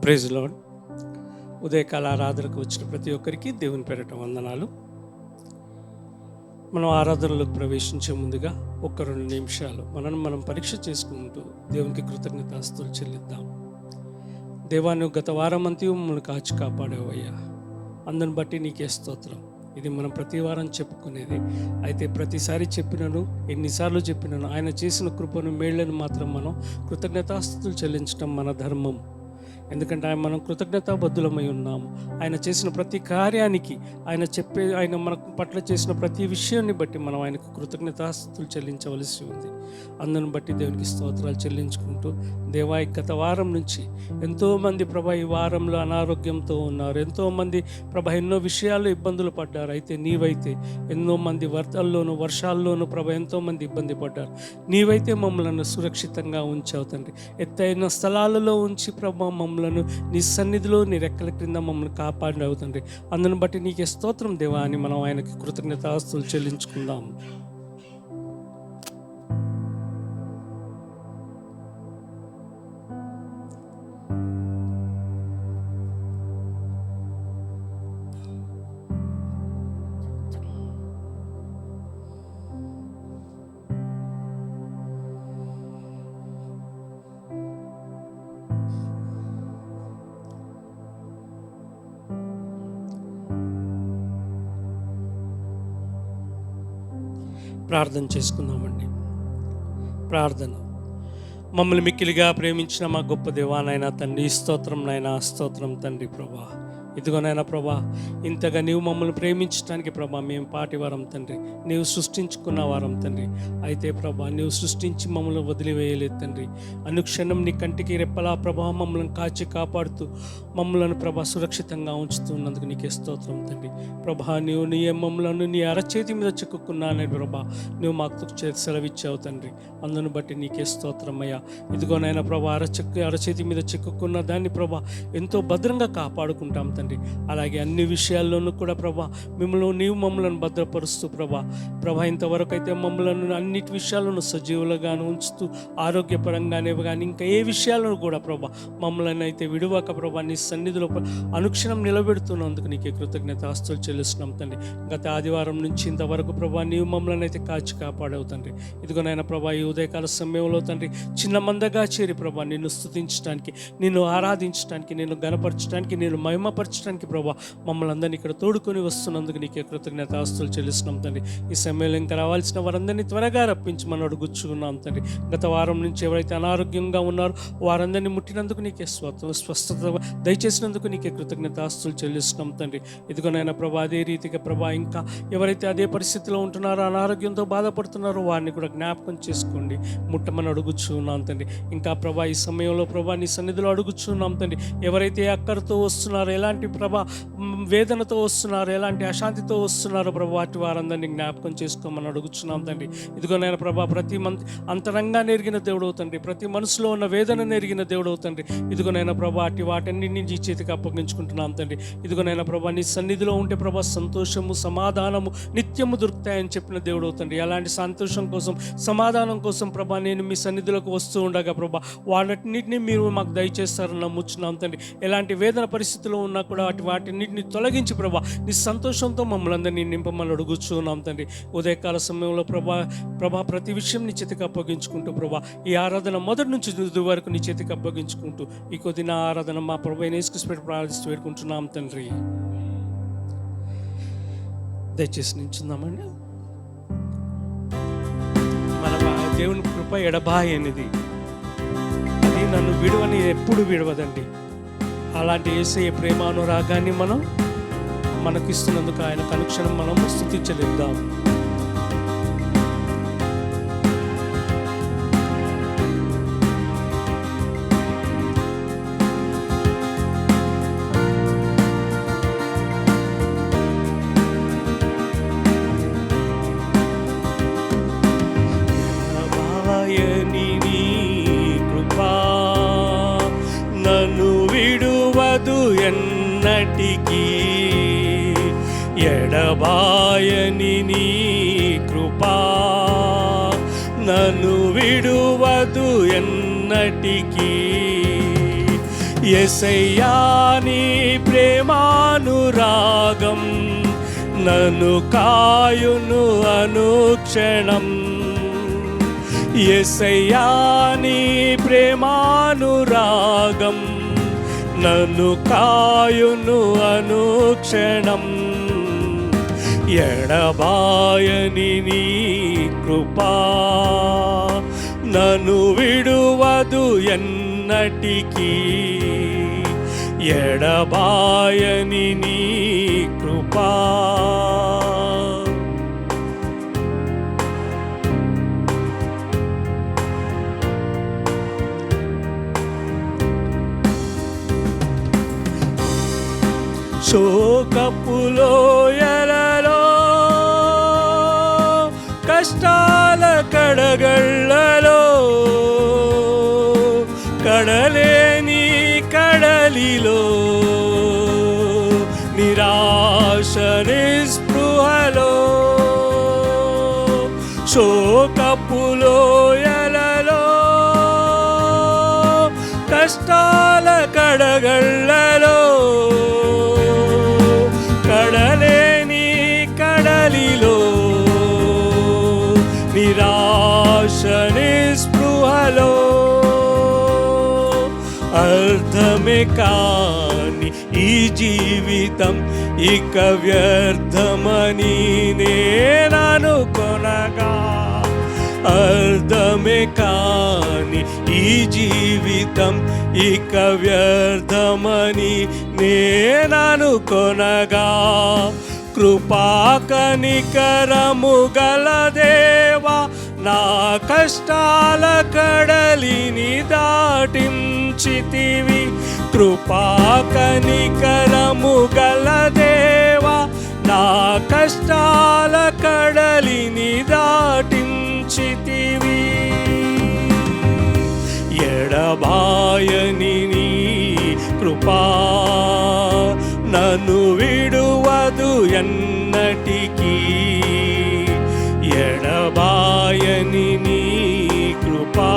Praise lord. ఉదయకాల ఆరాధనకు వచ్చిన ప్రతి ఒక్కరికి దేవుని పేరట వందనాలు. మనం ఆరాధనలోకి ప్రవేశించే ముందుగా 1-2 నిమిషాలు మనం పరీక్ష చేసుకుంటూ దేవునికి కృతజ్ఞతాస్తుతులు చెల్లిద్దాం. దేవా, నువ్వు గత వారం అంతా మమ్మల్ని కాచి కాపాడేవయ్యా, అందుని బట్టి నీకే స్తోత్రం. ఇది మనం ప్రతి వారం చెప్పుకునేది. అయితే ప్రతిసారి చెప్పినను, ఎన్నిసార్లు చెప్పినను, ఆయన చేసిన కృపను మేళ్లను మాత్రం మనం కృతజ్ఞతాస్తుతులు చెల్లించడం మన ధర్మం. ఎందుకంటే మనం కృతజ్ఞతాబద్ధులమై ఉన్నాము. ఆయన చేసిన ప్రతి కార్యానికి, ఆయన మన పట్ల చేసిన ప్రతి విషయాన్ని బట్టి మనం ఆయనకు కృతజ్ఞతాస్తుతులు చెల్లించవలసి ఉంది. అందుని బట్టి దేవునికి స్తోత్రాలు చెల్లించుకుంటూ, దేవా, గత వారం నుంచి ఎంతోమంది ప్రభా ఈ వారంలో అనారోగ్యంతో ఉన్నారు. ఎంతోమంది ప్రభా ఎన్నో విషయాల్లో ఇబ్బందులు పడ్డారు. అయితే నీవైతే ఎన్నో మంది వర్షాల్లోనూ ప్రభా ఎంతోమంది ఇబ్బంది పడ్డారు. నీవైతే మమ్మల్ని సురక్షితంగా ఉంచావు తండ్రి. ఎత్తైన స్థలాలలో ఉంచి ప్రభా మమ్మల్ని నీ సన్నిధిలో నీ రెక్కల క్రింద మమ్మల్ని కాపాడినవు తండ్రి. అందుని బట్టి నీకే స్తోత్రం దేవా అని మనం ఆయనకి కృతజ్ఞతాస్తుతులు చెల్లించుకుందాం. ప్రార్థన చేసుకుందామండి. ప్రార్థన. మమ్మల్ని మిక్కిలిగా ప్రేమించిన మా గొప్ప దేవా నాయనా తండ్రి, స్తోత్రం నాయనా, స్తోత్రం తండ్రి. ప్రభా, ఇదిగోనైనా ప్రభా, ఇంతగా నీవు మమ్మల్ని ప్రేమించడానికి ప్రభా మేము పాటివారం తండ్రి, నీవు సృష్టించుకున్న వారం తండ్రి. అయితే ప్రభా, నీవు సృష్టించి మమ్మల్ని వదిలివేయలేదు తండ్రి. అనుక్షణం నీ కంటికి రెప్పలా ప్రభా మమ్మల్ని కాచి కాపాడుతూ మమ్మల్ని ప్రభా సురక్షితంగా ఉంచుతున్నందుకు నీకే స్తోత్రం తండ్రి. ప్రభా, నీవు మమ్మల్ని నీ అరచేతి మీద చిక్కుకున్నానని ప్రభా నువ్వు మాకు సెలవిచ్చావు తండ్రి. అందును బట్టి నీకే స్తోత్రం అయ్యా. ఇదిగోనైనా ప్రభా అరచేతి మీద చిక్కుకున్న దాన్ని ప్రభా ఎంతో భద్రంగా కాపాడుకుంటాం తండ్రి. అలాగే అన్ని విషయాల్లోనూ కూడా ప్రభా నీవు మమ్మల్ని భద్రపరుస్తూ ప్రభా ఇంతవరకు అయితే మమ్మల్ని అన్నిటి విషయాలను సజీవులుగాను ఉంచుతూ ఆరోగ్యపరంగానే కానీ ఇంకా ఏ విషయాలను కూడా ప్రభా మమ్మల్ని అయితే విడువక ప్రభా నీ సన్నిధిలో అనుక్షణం నిలబెడుతున్నందుకు నీకే కృతజ్ఞతాస్తుతులు చెల్లిస్తున్నాం తండ్రి. గత ఆదివారం నుంచి ఇంతవరకు ప్రభా నీవు మమ్మల్ని అయితే కాచి కాపాడవు తండ్రి. ఇదిగోనైనా ప్రభా ఈ ఉదయకాల సమయంలో తండ్రి చిన్న మందగా చేరి ప్రభా నిన్ను స్తుతించడానికి, నిన్ను ఆరాధించడానికి, నిన్ను గణపరచడానికి, నిన్ను మహిమపరచడానికి ప్రభా మమ్మల్ని అందరినీ ఇక్కడ తోడుకొని వస్తున్నందుకు నీకే కృతజ్ఞతాస్తుతులు చెల్లిస్తున్నాం తండ్రి. ఈ సమయంలో ఇంకా రావాల్సిన వారందరినీ త్వరగా రప్పించమని అడుగుచున్నాం తండ్రి. గత వారం నుంచి ఎవరైతే అనారోగ్యంగా ఉన్నారో వారందరినీ ముట్టినందుకు నీకే స్వస్థత దయచేసినందుకు నీకే కృతజ్ఞతాస్తుతులు చెల్లిస్తున్నాం తండ్రి. ఇదిగోనైనా ప్రభా అదే రీతిగా ప్రభా ఇంకా ఎవరైతే అదే పరిస్థితిలో ఉంటున్నారో, అనారోగ్యంతో బాధపడుతున్నారో వారిని కూడా జ్ఞాపకం చేసుకోండి, ముట్టమని అడుగుచున్నాం తండ్రి. ఇంకా ప్రభా ఈ సమయంలో ప్రభా నీ సన్నిధిలో అడుగుచున్నాం తండ్రి. ఎవరైతే అక్కడితో వస్తున్నారో, ఎలాంటి ప్రభా వేదనతో వస్తున్నారు, ఎలాంటి అశాంతితో వస్తున్నారో ప్రభా వాటి వారందరినీ జ్ఞాపకం చేసుకోమని అడుగుచున్నాం తండ్రి. ఇదిగోనైనా ప్రభా ప్రతి అంతరంగాన్ని ఎరిగిన దేవుడవు తండ్రి, ప్రతి మనసులో ఉన్న వేదనను ఎరిగిన దేవుడవు తండ్రి. ఇదిగోనైనా ప్రభా వాటన్నింటినీ నీ చేతికి అప్పగించుకుంటున్నాం తండ్రి. ఇదిగోనైనా ప్రభా నీ సన్నిధిలో ఉంటే ప్రభా సంతోషము, సమాధానము నిత్యము దొరుకుతాయని చెప్పిన దేవుడవు తండ్రి. అలాంటి సంతోషం కోసం, సమాధానం కోసం ప్రభా నేను మీ సన్నిధిలోకి వస్తూ ఉండగా ప్రభా వాటన్నిటిని మీరు మాకు దయచేస్తారని నమ్ముచున్నాం తండ్రి. ఎలాంటి వేదన పరిస్థితిలో ఉన్నా కూడా వాటిన్నిటిని తొలగించి ప్రభా నీ సంతోషంతో మమ్మల్ని అందరినీ నింపమని అడుగుచున్నాం తండ్రి. ఉదయకాల సమయంలో ప్రభా ప్రతి విషయం నీ చేతికి అప్పగించుకుంటూ ప్రభా ఈ ఆరాధన మొదటి నుంచి తుది వరకు నీ చేతికి అప్పగించుకుంటూ ఈ కొద్ది నా ఆరాధన మా ప్రభు యేసుక్రీస్తు ప్రార్థిస్తూ వేడుకుంటున్నాం తండ్రి. దయచేసి నించుందామండి. మన దేవుని కృప ఎడబాయి అనేది, అది నన్ను విడువని ఎప్పుడు విడవదండి. అలాంటి యేసయ్య ప్రేమానురాగాన్ని మనకిస్తున్నందుకు ఆయన అనుక్షణం మనం స్తుతించలేద్దాం. నన్ను విడువదు ఎన్నటికీ, ఎడబాయని నీ కృపా నన్ను విడువదు ఎన్నటికీ. యేసయ్యా నీ ప్రేమానురాగం నన్ను కాయును అనుక్షణం. యేసయ్యా నీ ప్రేమానురాగం నన్ను కాయును అనుక్షణం. ఎడబాయని నీ కృపా నన్ను విడువదు ఎన్నటికీ. ఎడబాయని నీ కృపా శోకపులోయలలో కష్టాల కడగళ్ళలో కడలేని కడలిలో నిరాశ నిస్పృహలో శోకపులోయలలో కష్టాల కడగళ్ళలో కడలేని కడలిలో నిరాశ నిస్పృహలో అర్థమే కాని ఈ జీవితం ఇక వ్యర్థమని నేననుకొనగా. అర్థమే కాని ఈ జీవితం ఇక వ్యర్థమని నేననుకొనగా. కృపా కనికరము గల దేవా నా కష్టాల కడలిని దాటించితివి. కృపా కనికరము గల దేవా నా కష్టాల కడలిని దాటించితివి. ఎడబాయని నీ కృపా నన్ను విడువదు ఎన్నటికీ. ఎడబాయని నీ కృపా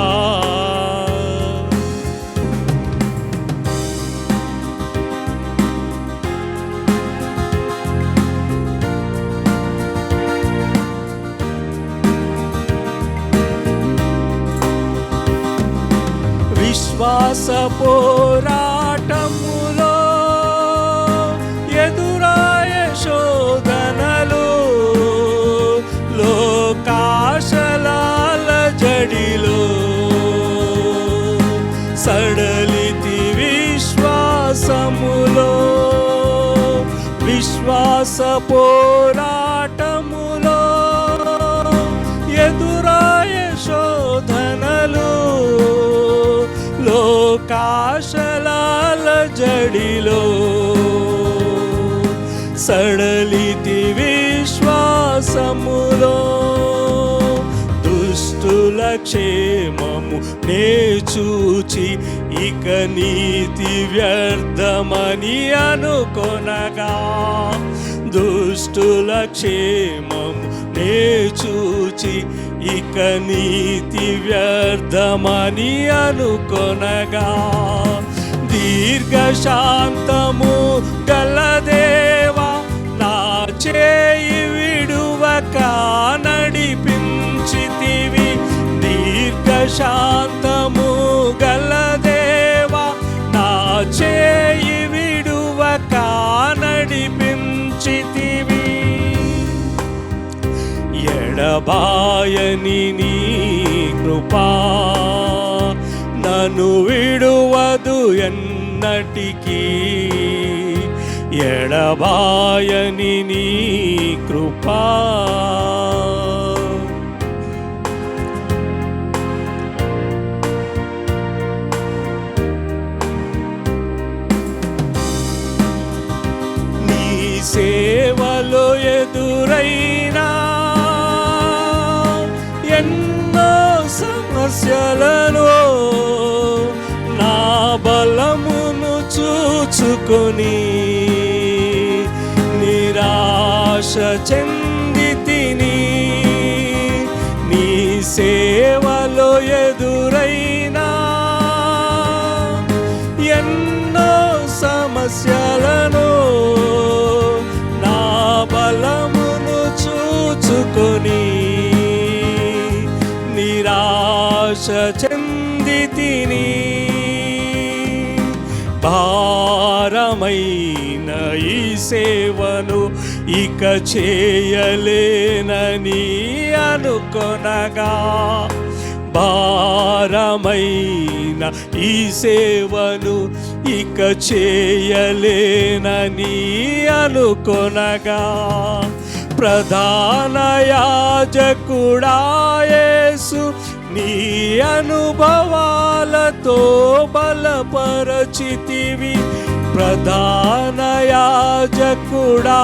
విశ్వాస పోరాటములో ఎదురాయ శోధనలు లోకాశలాల జడిలో సడలితి విశ్వాసములో. విశ్వాస పోరాటములో ఎదురాయ శోధనలు లోకాశలాల జడిలో సడలితి విశ్వాసములో. దుష్టుల క్షేమము నే చూచి ఇక నీతి వ్యర్థమని అనుకొనగా. దుష్టుల క్షేమము నే చూచి ఇక నీతి వ్యర్థమని అనుకొనగా. దీర్ఘశాంతము గల దేవా నా చేయి విడువక నడిపించితివి. దీర్ఘశాంతము గల దేవా నా చేయి విడువక నడిపించితివి. ఎడబాయని నీ కృపా నన్ను విడువదు ఎన్నటికీ. ఎడబాయని నీ కృపా నీ సేవలో ఎదురైనా ఎన్నో సమస్యలను నా బలమును చూచుకొని నిరాశ చెందితిని. నీ సేవలో ఎదురైనా ఎన్నో నిరాశ చెందితిని. భారమైన ఈ సేవను ఇక చేయలేనని అనుకొనగా, భారమైన ఈ సేవను ఇక చేయలేనని అనుకొనగా, ప్రధాన యాజకుడా యేసు నీ అనుభవాలతో బలపరచితివి. ప్రధాన యాజకుడా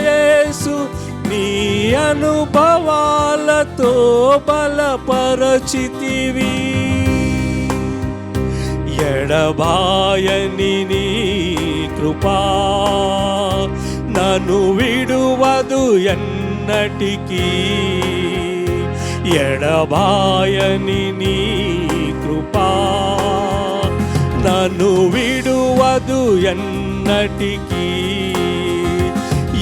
యేసు నీ అనుభవాలతో బలపరచితివి. ఎడబాయని నీ కృపా నన్ను విడువదు ఎన్నటికీ. ఎడబాయని నీ కృపా నన్ను విడువదు ఎన్నటికీ.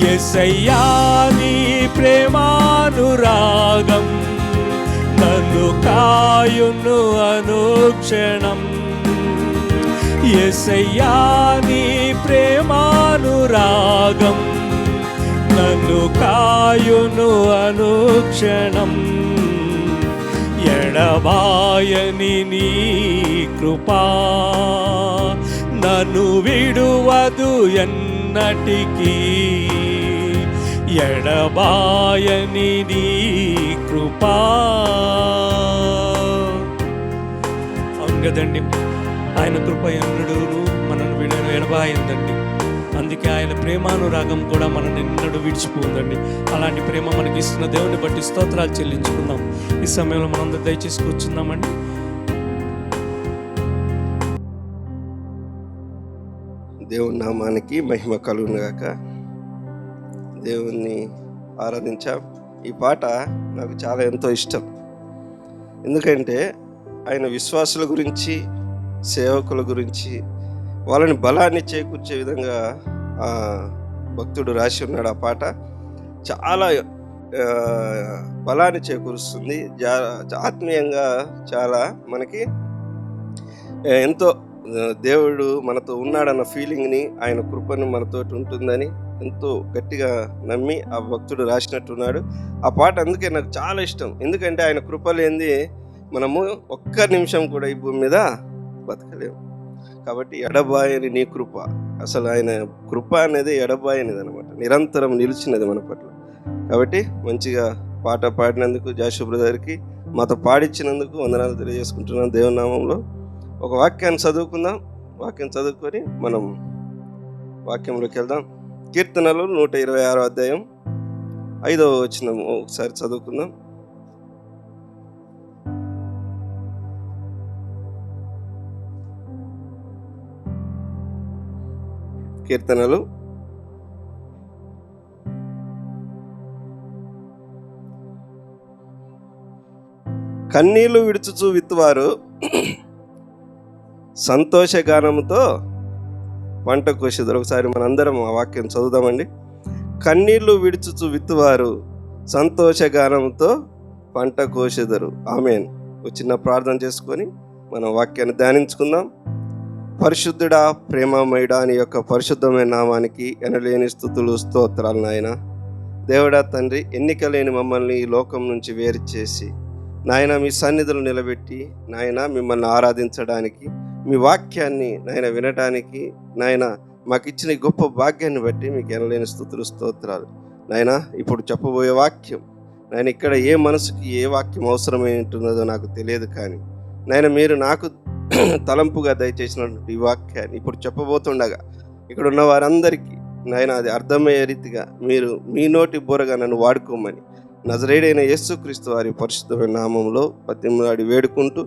యేసయ్యా నీ ప్రేమానురాగం నన్ను కాయును అనుక్షణం. యేసయ్యా నీ ప్రేమానురాగం నన్ను కాయును అనుక్షణం. ఎడబాయని నీ కృపా నన్ను విడువదు ఎన్నటికీ. ఎడబాయని నీ కృపా. అవును కదండి, ఆయన కృప ఎన్నడూ మనను ఎడబాయిందండి. అందుకే ఆయన ప్రేమానురాగం కూడా మనల్ని ఎన్నడూ విడిచిపోదండి. అలాంటి ప్రేమ మనకి ఇస్తున్న దేవుని బట్టి స్తోత్రాలు చెల్లించుకుందాం. ఈ సమయంలో మనందరూ దయచేసి కూర్చుందామండి. దేవుని నామానికి మహిమ కలుగును గాక. దేవుణ్ణి ఆరాధించాం. ఈ పాట నాకు చాలా ఎంతో ఇష్టం. ఎందుకంటే ఆయన విశ్వాసుల గురించి, సేవకుల గురించి, వాళ్ళని బలాన్ని చేకూర్చే విధంగా భక్తుడు రాసి ఉన్నాడు. ఆ పాట చాలా బలాన్ని చేకూరుస్తుంది. ఆత్మీయంగా చాలా మనకి ఎంతో దేవుడు మనతో ఉన్నాడన్న ఫీలింగ్ని, ఆయన కృపను మనతోటి ఉంటుందని ఎంతో గట్టిగా నమ్మి ఆ భక్తుడు రాసినట్టున్నాడు. ఆ పాట అందుకే నాకు చాలా ఇష్టం. ఎందుకంటే ఆయన కృప లేనిది మనము ఒక్క నిమిషం కూడా ఈ భూమి మీద బతకలేము. కాబట్టి ఎడబాయని నీ కృప, అసలు ఆయన కృప అనేది ఎడబాయనిది అనమాట, నిరంతరం నిలిచినది మన పట్ల. కాబట్టి మంచిగా పాట పాడినందుకు జాషు బ్రదర్కి, మాతో పాడించినందుకు వందనాలు తెలియజేసుకుంటున్నాను దేవుని నామంలో. ఒక వాక్యాన్ని చదువుకుందాం. వాక్యం చదువుకొని మనం వాక్యంలోకి వెళ్దాం. కీర్తనలు 126వ అధ్యాయం 5వ వచనం ఒకసారి చదువుకుందాం. కీర్తనలు కన్నీళ్లు విడుచుచు విత్తువారు సంతోషగానముతో పంట కోసేదారు. ఒకసారి మనందరం ఆ వాక్యం చదువుదామండి. కన్నీళ్లు విడుచుచు విత్తువారు సంతోషగానంతో పంట కోసేదారు. ఆమేన్. ఒక చిన్న ప్రార్థన చేసుకొని మనం వాక్యాన్ని ధ్యానించుకుందాం. పరిశుద్ధుడా, ప్రేమమయుడా నీ యొక్క పరిశుద్ధమైన నామానికి ఎనలేని స్తుతులు స్తోత్రాలు నాయన. దేవుడా తండ్రి, ఎన్నిక లేని మమ్మల్ని ఈ లోకం నుంచి వేరు చేసి నాయన మీ సన్నిధులు నిలబెట్టి నాయన మిమ్మల్ని ఆరాధించడానికి, మీ వాక్యాన్ని నాయన వినడానికి నాయన మాకు ఇచ్చిన గొప్ప భాగ్యాన్ని బట్టి మీకు ఎనలేని స్తుతులు స్తోత్రాలు నాయన. ఇప్పుడు చెప్పబోయే వాక్యం నాయన ఇక్కడ ఏ మనసుకి ఏ వాక్యం అవసరమై ఉంటున్నదో నాకు తెలియదు, కానీ నాయన మీరు నాకు తలంపుగా దయచేసినటువంటి ఈ వాక్యాన్ని ఇప్పుడు చెప్పబోతుండగా ఇక్కడ ఉన్న వారందరికీ నాయన అది అర్థమయ్యే రీతిగా మీరు మీ నోటి బోరగా నన్ను వాడుకోమని నజరేయుడైన యేసుక్రీస్తు వారి పరిశుద్ధమైన నామంలో బతిమలాడి వేడుకుంటూ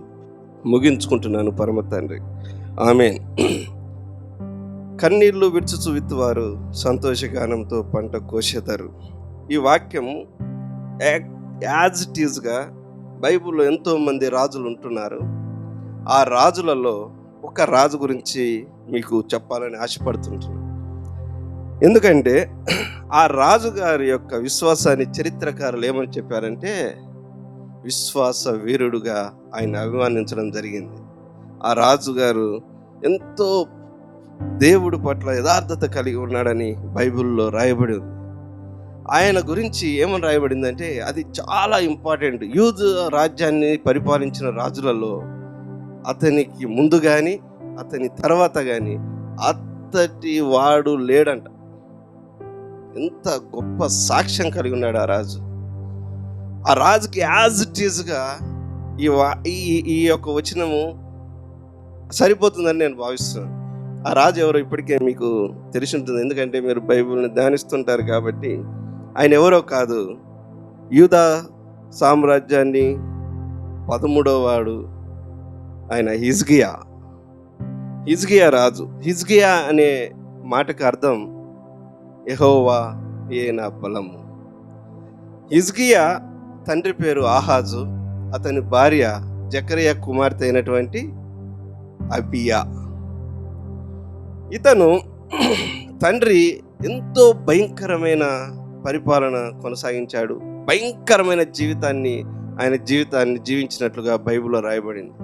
ముగించుకుంటున్నాను పరమ తండ్రి. ఆమేన్. కన్నీళ్లు విడుచుచు విత్తువారు సంతోషగానంతో పంట కోసేదారు. ఈ వాక్యం యాజ్ ఇట్ ఈజ్గా బైబిల్లో ఎంతోమంది రాజులు ఉంటున్నారు. ఆ రాజులలో ఒక రాజు గురించి మీకు చెప్పాలని ఆశపడుతుంటున్నాను. ఎందుకంటే ఆ రాజుగారి యొక్క విశ్వాసాన్ని చరిత్రకారులు ఏమని చెప్పారంటే, విశ్వాస వీరుడుగా ఆయన అభిమానించడం జరిగింది. ఆ రాజుగారు ఎంతో దేవుడి పట్ల యథార్థత కలిగి ఉన్నాడని బైబిల్లో రాయబడి ఉంది. ఆయన గురించి ఏమని రాయబడిందంటే అది చాలా ఇంపార్టెంట్. యూదు రాజ్యాన్ని పరిపాలించిన రాజులలో అతనికి ముందు కానీ అతని తర్వాత కానీ అంతటి వాడు లేడంట. ఎంత గొప్ప సాక్ష్యం కలిగి ఉన్నాడు ఆ రాజు. ఆ రాజుకి యాజ్ ఇట్ ఈజ్గా ఈ యొక్క వచనము సరిపోతుందని నేను భావిస్తున్నాను. ఆ రాజు ఎవరో ఇప్పటికే మీకు తెలిసి ఉంటుంది, ఎందుకంటే మీరు బైబిల్ని ధ్యానిస్తుంటారు కాబట్టి. ఆయన ఎవరో కాదు, యూదా సామ్రాజ్యాన్ని 13వ వాడు ఆయన హిజ్కియా రాజు. హిజ్కియా అనే మాటకు అర్థం యెహోవా ఏ నా బలము. హిజ్కియా తండ్రి పేరు ఆహాజు, అతని భార్య జకరియా కుమార్తె అయినటువంటి అబియా. ఇతను తండ్రి ఎంతో భయంకరమైన పరిపాలన కొనసాగించాడు. భయంకరమైన ఆయన జీవితాన్ని జీవించినట్లుగా బైబిల్లో రాయబడింది.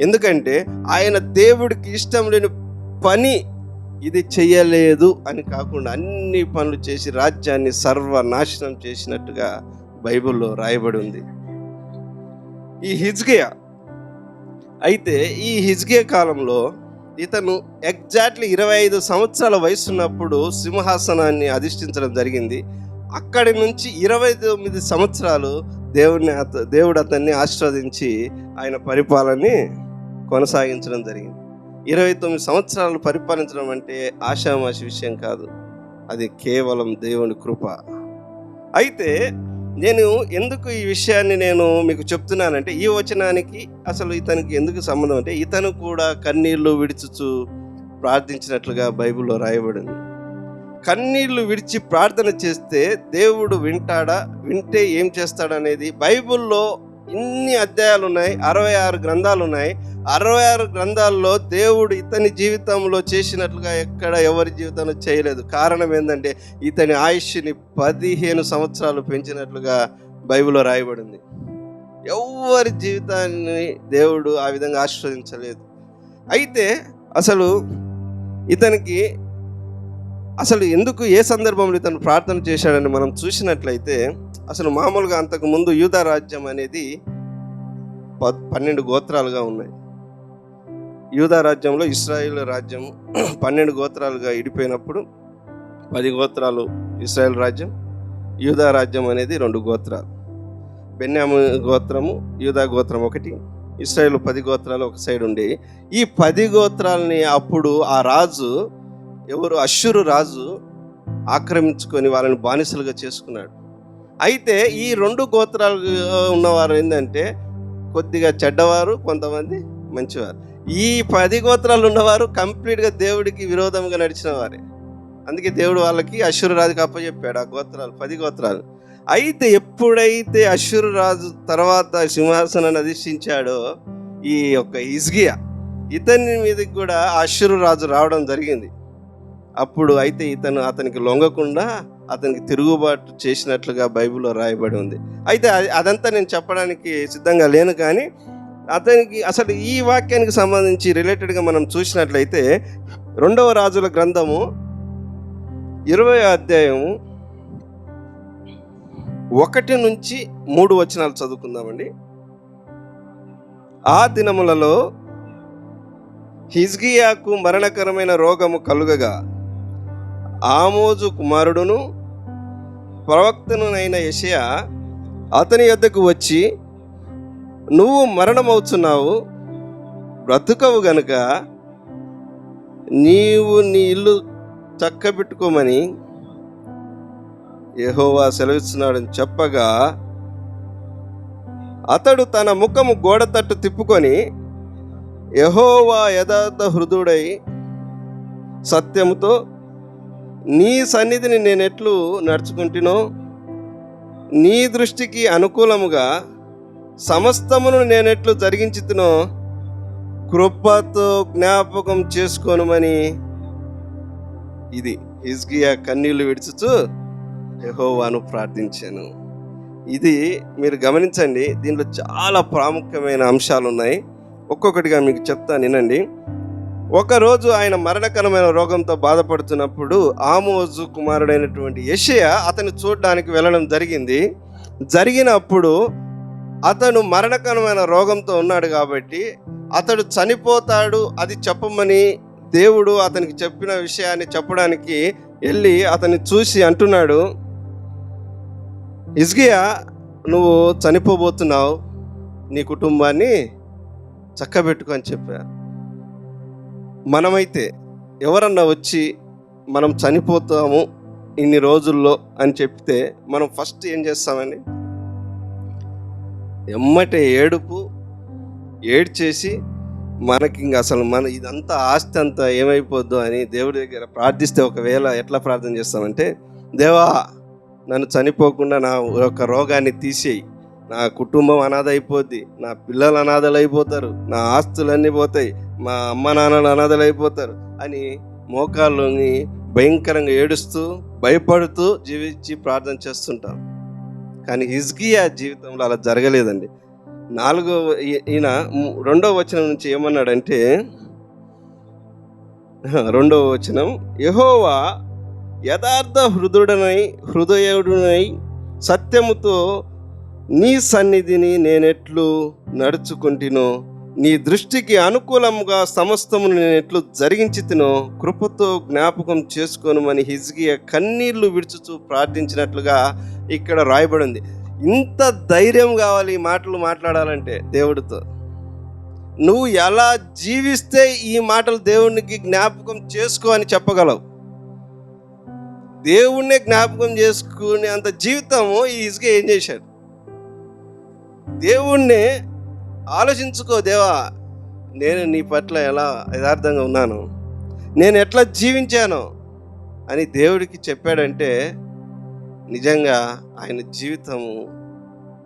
ఎందుకంటే ఆయన దేవుడికి ఇష్టం లేని పని ఇది చెయ్యలేదు అని కాకుండా అన్ని పనులు చేసి రాజ్యాన్ని సర్వనాశనం చేసినట్టుగా బైబిల్లో రాయబడి ఉంది ఈ హిజ్కియా. అయితే ఈ హిజ్కియా కాలంలో ఇతను ఎగ్జాక్ట్లీ 25 సంవత్సరాల వయసు ఉన్నప్పుడు సింహాసనాన్ని అధిష్ఠించడం జరిగింది. అక్కడి నుంచి 29 సంవత్సరాలు దేవుడు అతన్ని ఆశీర్వదించి ఆయన పరిపాలనని కొనసాగించడం జరిగింది. 29 సంవత్సరాలు పరిపాలించడం అంటే ఆషామాషి విషయం కాదు, అది కేవలం దేవుని కృప. అయితే నేను ఎందుకు ఈ విషయాన్ని నేను మీకు చెప్తున్నానంటే, ఈ వచనానికి అసలు ఇతనికి ఎందుకు సంబంధం అంటే, ఇతను కూడా కన్నీళ్లు విడిచుచు ప్రార్థించినట్లుగా బైబిల్లో రాయబడింది. కన్నీళ్లు విడిచి ప్రార్థన చేస్తే దేవుడు వింటాడా, వింటే ఏం చేస్తాడనేది బైబిల్లో ఇన్ని అధ్యాయాలు ఉన్నాయి, 66 గ్రంథాలు ఉన్నాయి. 66 గ్రంథాల్లో దేవుడు ఇతని జీవితంలో చేసినట్లుగా ఎక్కడ ఎవరి జీవితంలో చేయలేదు. కారణం ఏంటంటే ఇతని ఆయుష్ని 15 సంవత్సరాలు పెంచినట్లుగా బైబిల్లో రాయబడింది. ఎవరి జీవితాన్ని దేవుడు ఆ విధంగా ఆశీర్వదించలేదు. అయితే ఇతనికి ఎందుకు ఏ సందర్భంలో ఇతను ప్రార్థన చేశాడని మనం చూసినట్లయితే, మామూలుగా అంతకుముందు యూదా రాజ్యం అనేది 12 గోత్రాలుగా ఉన్నాయి. యూదా రాజ్యంలో ఇశ్రాయేల్ రాజ్యం 12 గోత్రాలుగా ఇడిపోయినప్పుడు 10 గోత్రాలు ఇశ్రాయేల్ రాజ్యం, యూదా రాజ్యం అనేది 2 గోత్రాలు. బెన్యాము గోత్రము, యూదా గోత్రం ఒకటి, ఇశ్రాయేల్ 10 గోత్రాలు ఒక సైడ్ ఉండి, ఈ 10 గోత్రాలని అప్పుడు ఆ రాజు అష్షూరు రాజు ఆక్రమించుకొని వాళ్ళని బానిసలుగా చేసుకున్నాడు. అయితే ఈ 2 గోత్రాలు ఉన్నవారు ఏంటంటే కొద్దిగా చెడ్డవారు, కొంతమంది మంచివారు. ఈ 10 గోత్రాలు ఉన్నవారు కంప్లీట్గా దేవుడికి విరోధంగా నడిచిన వారే. అందుకే దేవుడు వాళ్ళకి అష్షూరు రాజుకి అప్పచెప్పాడు ఆ గోత్రాలు, 10 గోత్రాలు. అయితే ఎప్పుడైతే అష్షూరు రాజు తర్వాత సింహాసనాన్ని అధిష్ఠించాడో ఈ యొక్క హిజ్కియా, ఇతని మీదకి కూడా అష్షూరు రాజు రావడం జరిగింది. అప్పుడు అయితే అతనికి లొంగకుండా అతనికి తిరుగుబాటు చేసినట్లుగా బైబిల్లో రాయబడి ఉంది. అయితే అదంతా నేను చెప్పడానికి సిద్ధంగా లేను, కానీ అతనికి ఈ వాక్యానికి సంబంధించి రిలేటెడ్గా మనం చూసినట్లయితే 2వ రాజుల గ్రంథము 20వ అధ్యాయము 1 నుంచి 3 వచనాలు చదువుకుందామండి. ఆ దినములలో హిజ్కియాకు మరణకరమైన రోగము కలుగగా ఆమోజు కుమారుడును ప్రవక్తనునైన యెషయా అతని యొద్దకు వచ్చి, నువ్వు మరణమవుతున్నావు, బ్రతుకవు గనుక నీవు నీ ఇల్లు చక్కబెట్టుకోమని యెహోవా సెలవిస్తున్నాడని చెప్పగా, అతడు తన ముఖము గోడ తట్టు తిప్పుకొని, యెహోవా యథార్థ హృదయుడై సత్యముతో నీ సన్నిధిని నేనెట్లు నడుచుకుంటునో, నీ దృష్టికి అనుకూలముగా సమస్తమును నేనెట్లు జరిగించుతునో కృపతో జ్ఞాపకం చేసుకోనుమని. ఇది హిజ్కియా కన్నీళ్లు విడుచుచు యెహోవాను ప్రార్థించాను. ఇది మీరు గమనించండి, దీంట్లో చాలా ప్రాముఖ్యమైన అంశాలు ఉన్నాయి. ఒక్కొక్కటిగా మీకు చెప్తాను, వినండి. ఒకరోజు ఆయన మరణకరమైన రోగంతో బాధపడుతున్నప్పుడు ఆమోజు కుమారుడైనటువంటి యెషయా అతన్ని చూడడానికి వెళ్ళడం జరిగినప్పుడు అతను మరణకరమైన రోగంతో ఉన్నాడు కాబట్టి అతడు చనిపోతాడు అది చెప్పమని దేవుడు అతనికి చెప్పిన విషయాన్ని చెప్పడానికి వెళ్ళి అతన్ని చూసి అంటున్నాడు, హిజ్కియా, నువ్వు చనిపోబోతున్నావు, నీ కుటుంబాన్ని చక్కబెట్టుకో అని చెప్పారు. మనమైతే ఎవరన్నా వచ్చి మనం చనిపోతాము ఇన్ని రోజుల్లో అని చెప్తే మనం ఫస్ట్ ఏం చేస్తామండి? ఎమ్మటే ఏడ్చేసి మనకి ఇంక అసలు ఇదంతా ఆస్తి అంతా ఏమైపోద్దు అని దేవుడి దగ్గర ప్రార్థిస్తే, ఒకవేళ ఎట్లా ప్రార్థన చేస్తామంటే, దేవా నన్ను చనిపోకుండా నా యొక్క రోగాన్ని తీసేయి, నా కుటుంబం అనాథ అయిపోద్ది, నా పిల్లలు అనాథలు అయిపోతారు, నా ఆస్తులన్నీ పోతాయి, మా అమ్మ నాన్నలు అనాథలు అయిపోతారు అని మోకాళ్ళని భయంకరంగా ఏడుస్తూ భయపడుతూ జీవించి ప్రార్థన చేస్తుంటాం. కానీ హిజ్కియా జీవితంలో అలా జరగలేదండి. ఈయన 2వ వచనం నుంచి ఏమన్నాడంటే, 2వ వచనం, యెహోవా యథార్థ హృదయుడునై సత్యముతో నీ సన్నిధిని నేనెట్లు నడుచుకుంటునో, నీ దృష్టికి అనుకూలంగా సమస్తమును నేనెట్లు జరిగించితినో కృపతో జ్ఞాపకం చేసుకోనమని హిజ్కియా కన్నీళ్లు విడుచుచూ ప్రార్థించినట్లుగా ఇక్కడ రాయబడింది. ఇంత ధైర్యం కావాలి ఈ మాటలు మాట్లాడాలంటే దేవుడితో. నువ్వు ఎలా జీవిస్తే ఈ మాటలు దేవునికి జ్ఞాపకం చేసుకో అని చెప్పగలవు. దేవుణ్ణే జ్ఞాపకం చేసుకునే అంత జీవితము ఈ హిజ్కియా ఏం చేశాడు? దేవుణ్ణి ఆలోచించుకో, దేవా నేను నీ పట్ల ఎలా యథార్థంగా ఉన్నాను, నేను ఎట్లా జీవించాను అని దేవుడికి చెప్పాడంటే నిజంగా ఆయన జీవితము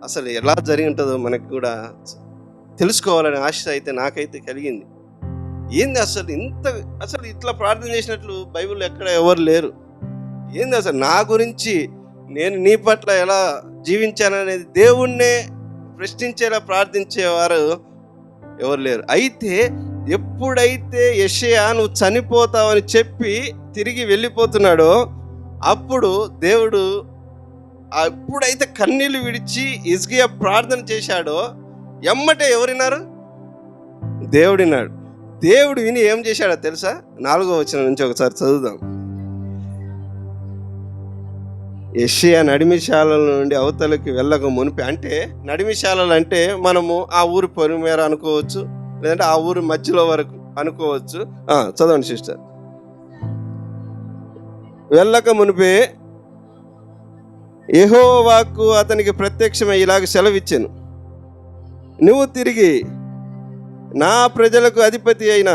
అసలు ఎలా జరిగి ఉంటుందో మనకు కూడా తెలుసుకోవాలనే ఆశ అయితే నాకైతే కలిగింది. ఏంది అసలు ఇట్లా ప్రార్థన చేసినట్లు బైబిల్లో ఎక్కడ ఎవరు లేరు. ఏంది అసలు నా గురించి నేను నీ పట్ల ఎలా జీవించాననేది దేవుణ్ణే ప్రశ్నించేలా ప్రార్థించేవారు ఎవరు లేరు. అయితే ఎప్పుడైతే యెషయా నువ్వు చనిపోతావని చెప్పి తిరిగి వెళ్ళిపోతున్నాడో అప్పుడు దేవుడు ఎప్పుడైతే కన్నీళ్లు విడిచి హిజ్కియా ప్రార్థన చేశాడో ఎమ్మటే ఎవరినారు? దేవుడినాడు. దేవుడు విని ఏం చేశాడో తెలుసా? 4వ వచనం నుంచి ఒకసారి చదువుదాం. యెషయా నడిమిశాలల నుండి అవతలకి వెళ్ళక మునిపి, అంటే నడిమిశాలలు అంటే మనము ఆ ఊరు పొలిమేర అనుకోవచ్చు, లేదంటే ఆ ఊరి మధ్యలో వరకు అనుకోవచ్చు. చదవండి సిస్టర్. వెళ్ళక మునిపే యెహోవా వాక్కు అతనికి ప్రత్యక్షమై ఇలాగ సెలవిచ్చాను, నువ్వు తిరిగి నా ప్రజలకు అధిపతి అయిన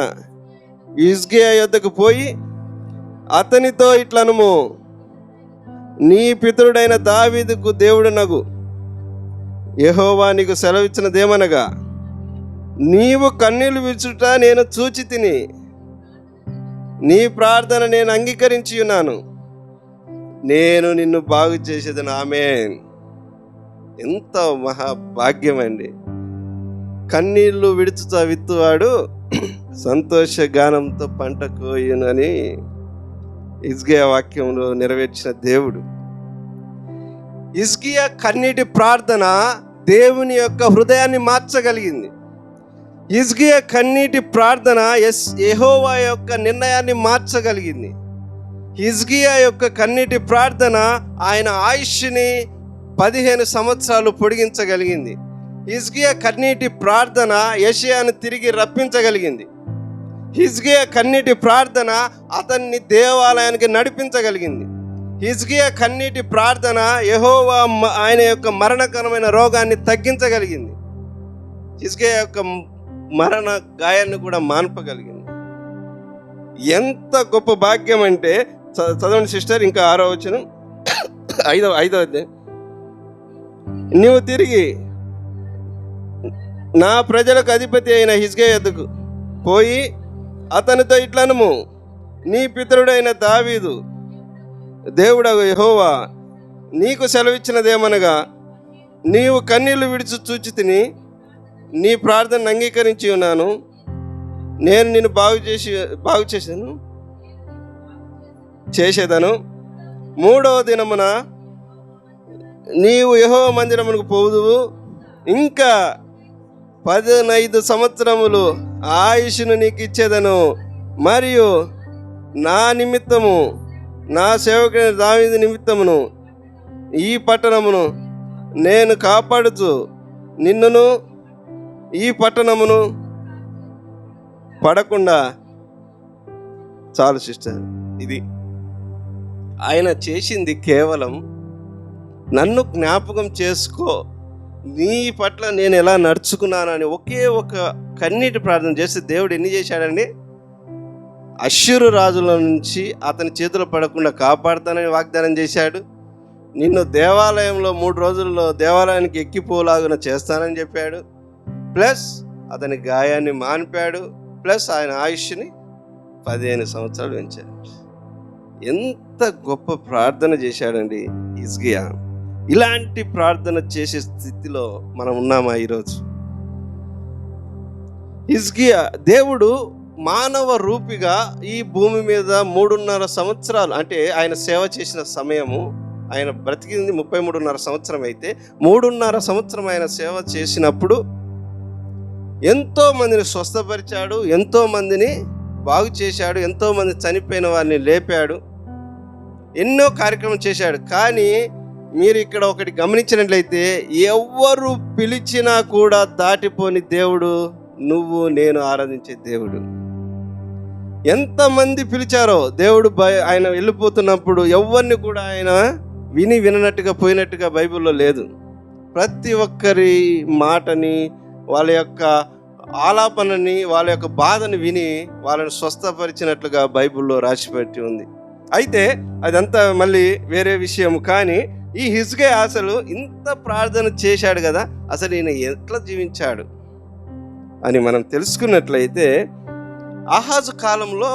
హిజ్కియా యొద్దకు పోయి అతనితో ఇట్లనుము, నీ పితరుడైన దావీదుకు దేవుడనగు యెహోవా నీకు సెలవిచ్చినదేమనగా, నీవు కన్నీళ్లు విడుచుట నేను చూచి తిని, నీ ప్రార్థన నేను అంగీకరించి ఉన్నాను, నేను నిన్ను బాగు చేసేదని. ఆమేన్. ఎంత మహాభాగ్యం అండి. కన్నీళ్లు విడుచుతా విత్తువాడు సంతోష గానంతో పంట కోయునని హిజ్కియా వాక్యంలో నెరవేర్చిన దేవుడు. హిజ్కియా కన్నీటి ప్రార్థన దేవుని యొక్క హృదయాన్ని మార్చగలిగింది. హిజ్కియా కన్నీటి ప్రార్థన యెహోవా యొక్క నిర్ణయాన్ని మార్చగలిగింది. హిజ్కియా యొక్క కన్నీటి ప్రార్థన ఆయన ఆయుష్ని 15 సంవత్సరాలు పొడిగించగలిగింది. హిజ్కియా కన్నీటి ప్రార్థన యెషయాను తిరిగి రప్పించగలిగింది. హిజ్కియా కన్నీటి ప్రార్థన అతన్ని దేవాలయానికి నడిపించగలిగింది. హిజ్కియా కన్నీటి ప్రార్థన యెహోవా ఆయన యొక్క మరణకరమైన రోగాన్ని తగ్గించగలిగింది. హిజ్కియా యొక్క మరణ గాయాన్ని కూడా మాన్పగలిగింది. ఎంత గొప్ప భాగ్యం అంటే, చదవండి సిస్టర్, ఇంకా 6వ వచనం, 5వ, నువ్వు తిరిగి నా ప్రజలకు అధిపతి అయిన హిజ్కియా యొద్దకు పోయి అతనితో ఇట్లనుము, నీ పితరుడైన దావీదు దేవుడగు యెహోవా నీకు సెలవిచ్చినదేమనగా, నీవు కన్నీళ్లు విడిచి చూచి తిని నీ ప్రార్థనను అంగీకరించి ఉన్నాను. నేను నిన్ను బాగు చేసేదను. 3వ దినమున నీవు యెహోవా మందిరమునకు పోవుదువు. ఇంకా 15 సంవత్సరములు ఆయుష్ను నీకు ఇచ్చేదను. మరియు నా నిమిత్తము, నా సేవకుని దావీదు నిమిత్తమును ఈ పట్టణమును నేను కాపాడుచు నిన్నును ఈ పట్టణమును పడకుండా. చాలు సిస్టర్, ఇది ఆయన చేసింది కేవలం నన్ను జ్ఞాపకం చేసుకో, నీ పట్ల నేను ఎలా నడుచుకున్నానని ఒకే ఒక కన్నీటి ప్రార్థన చేస్తే దేవుడు ఎన్ని చేశాడండి? అష్షూరు రాజుల నుంచి అతని చేతులు పడకుండా కాపాడుతానని వాగ్దానం చేశాడు. నిన్ను దేవాలయంలో 3 రోజుల్లో దేవాలయానికి ఎక్కిపోలాగున చేస్తానని చెప్పాడు. ప్లస్ అతని గాయాన్ని మాన్పాడు. ప్లస్ ఆయన ఆయుష్ని 15 సంవత్సరాలు పెంచాడు. ఎంత గొప్ప ప్రార్థన చేశాడండి హిజ్కియా. ఇలాంటి ప్రార్థన చేసే స్థితిలో మనం ఉన్నామా ఈరోజు? హిజ్కియా దేవుడు మానవ రూపిగా ఈ భూమి మీద 3.5 సంవత్సరాలు, అంటే ఆయన సేవ చేసిన సమయము, ఆయన బ్రతికింది 33.5 సంవత్సరం అయితే 3.5 సంవత్సరం ఆయన సేవ చేసినప్పుడు ఎంతో మందిని స్వస్థపరిచాడు, ఎంతో మందిని బాగు చేశాడు, ఎంతో మంది చనిపోయిన వారిని లేపాడు, ఎన్నో కార్యక్రమం చేశాడు. కానీ మీరు ఇక్కడ ఒకటి గమనించినట్లయితే ఎవరు పిలిచినా కూడా దాటిపోని దేవుడు నువ్వు నేను ఆరాధించే దేవుడు. ఎంతమంది పిలిచారో దేవుడు ఆయన వెళ్ళిపోతున్నప్పుడు ఎవరిని కూడా ఆయన వినట్టుగా పోయినట్టుగా బైబిల్లో లేదు. ప్రతి ఒక్కరి మాటని, వాళ్ళ యొక్క ఆలాపనని, వాళ్ళ యొక్క బాధని విని వాళ్ళని స్వస్థపరిచినట్లుగా బైబిల్లో రాసిపెట్టి ఉంది. అయితే అదంతా మళ్ళీ వేరే విషయం. కానీ ఈ హిజ్కియా అసలు ఇంత ప్రార్థన చేశాడు కదా, అసలు ఈయన ఎట్లా జీవించాడు అని మనం తెలుసుకున్నట్లయితే, ఆహాజు కాలంలో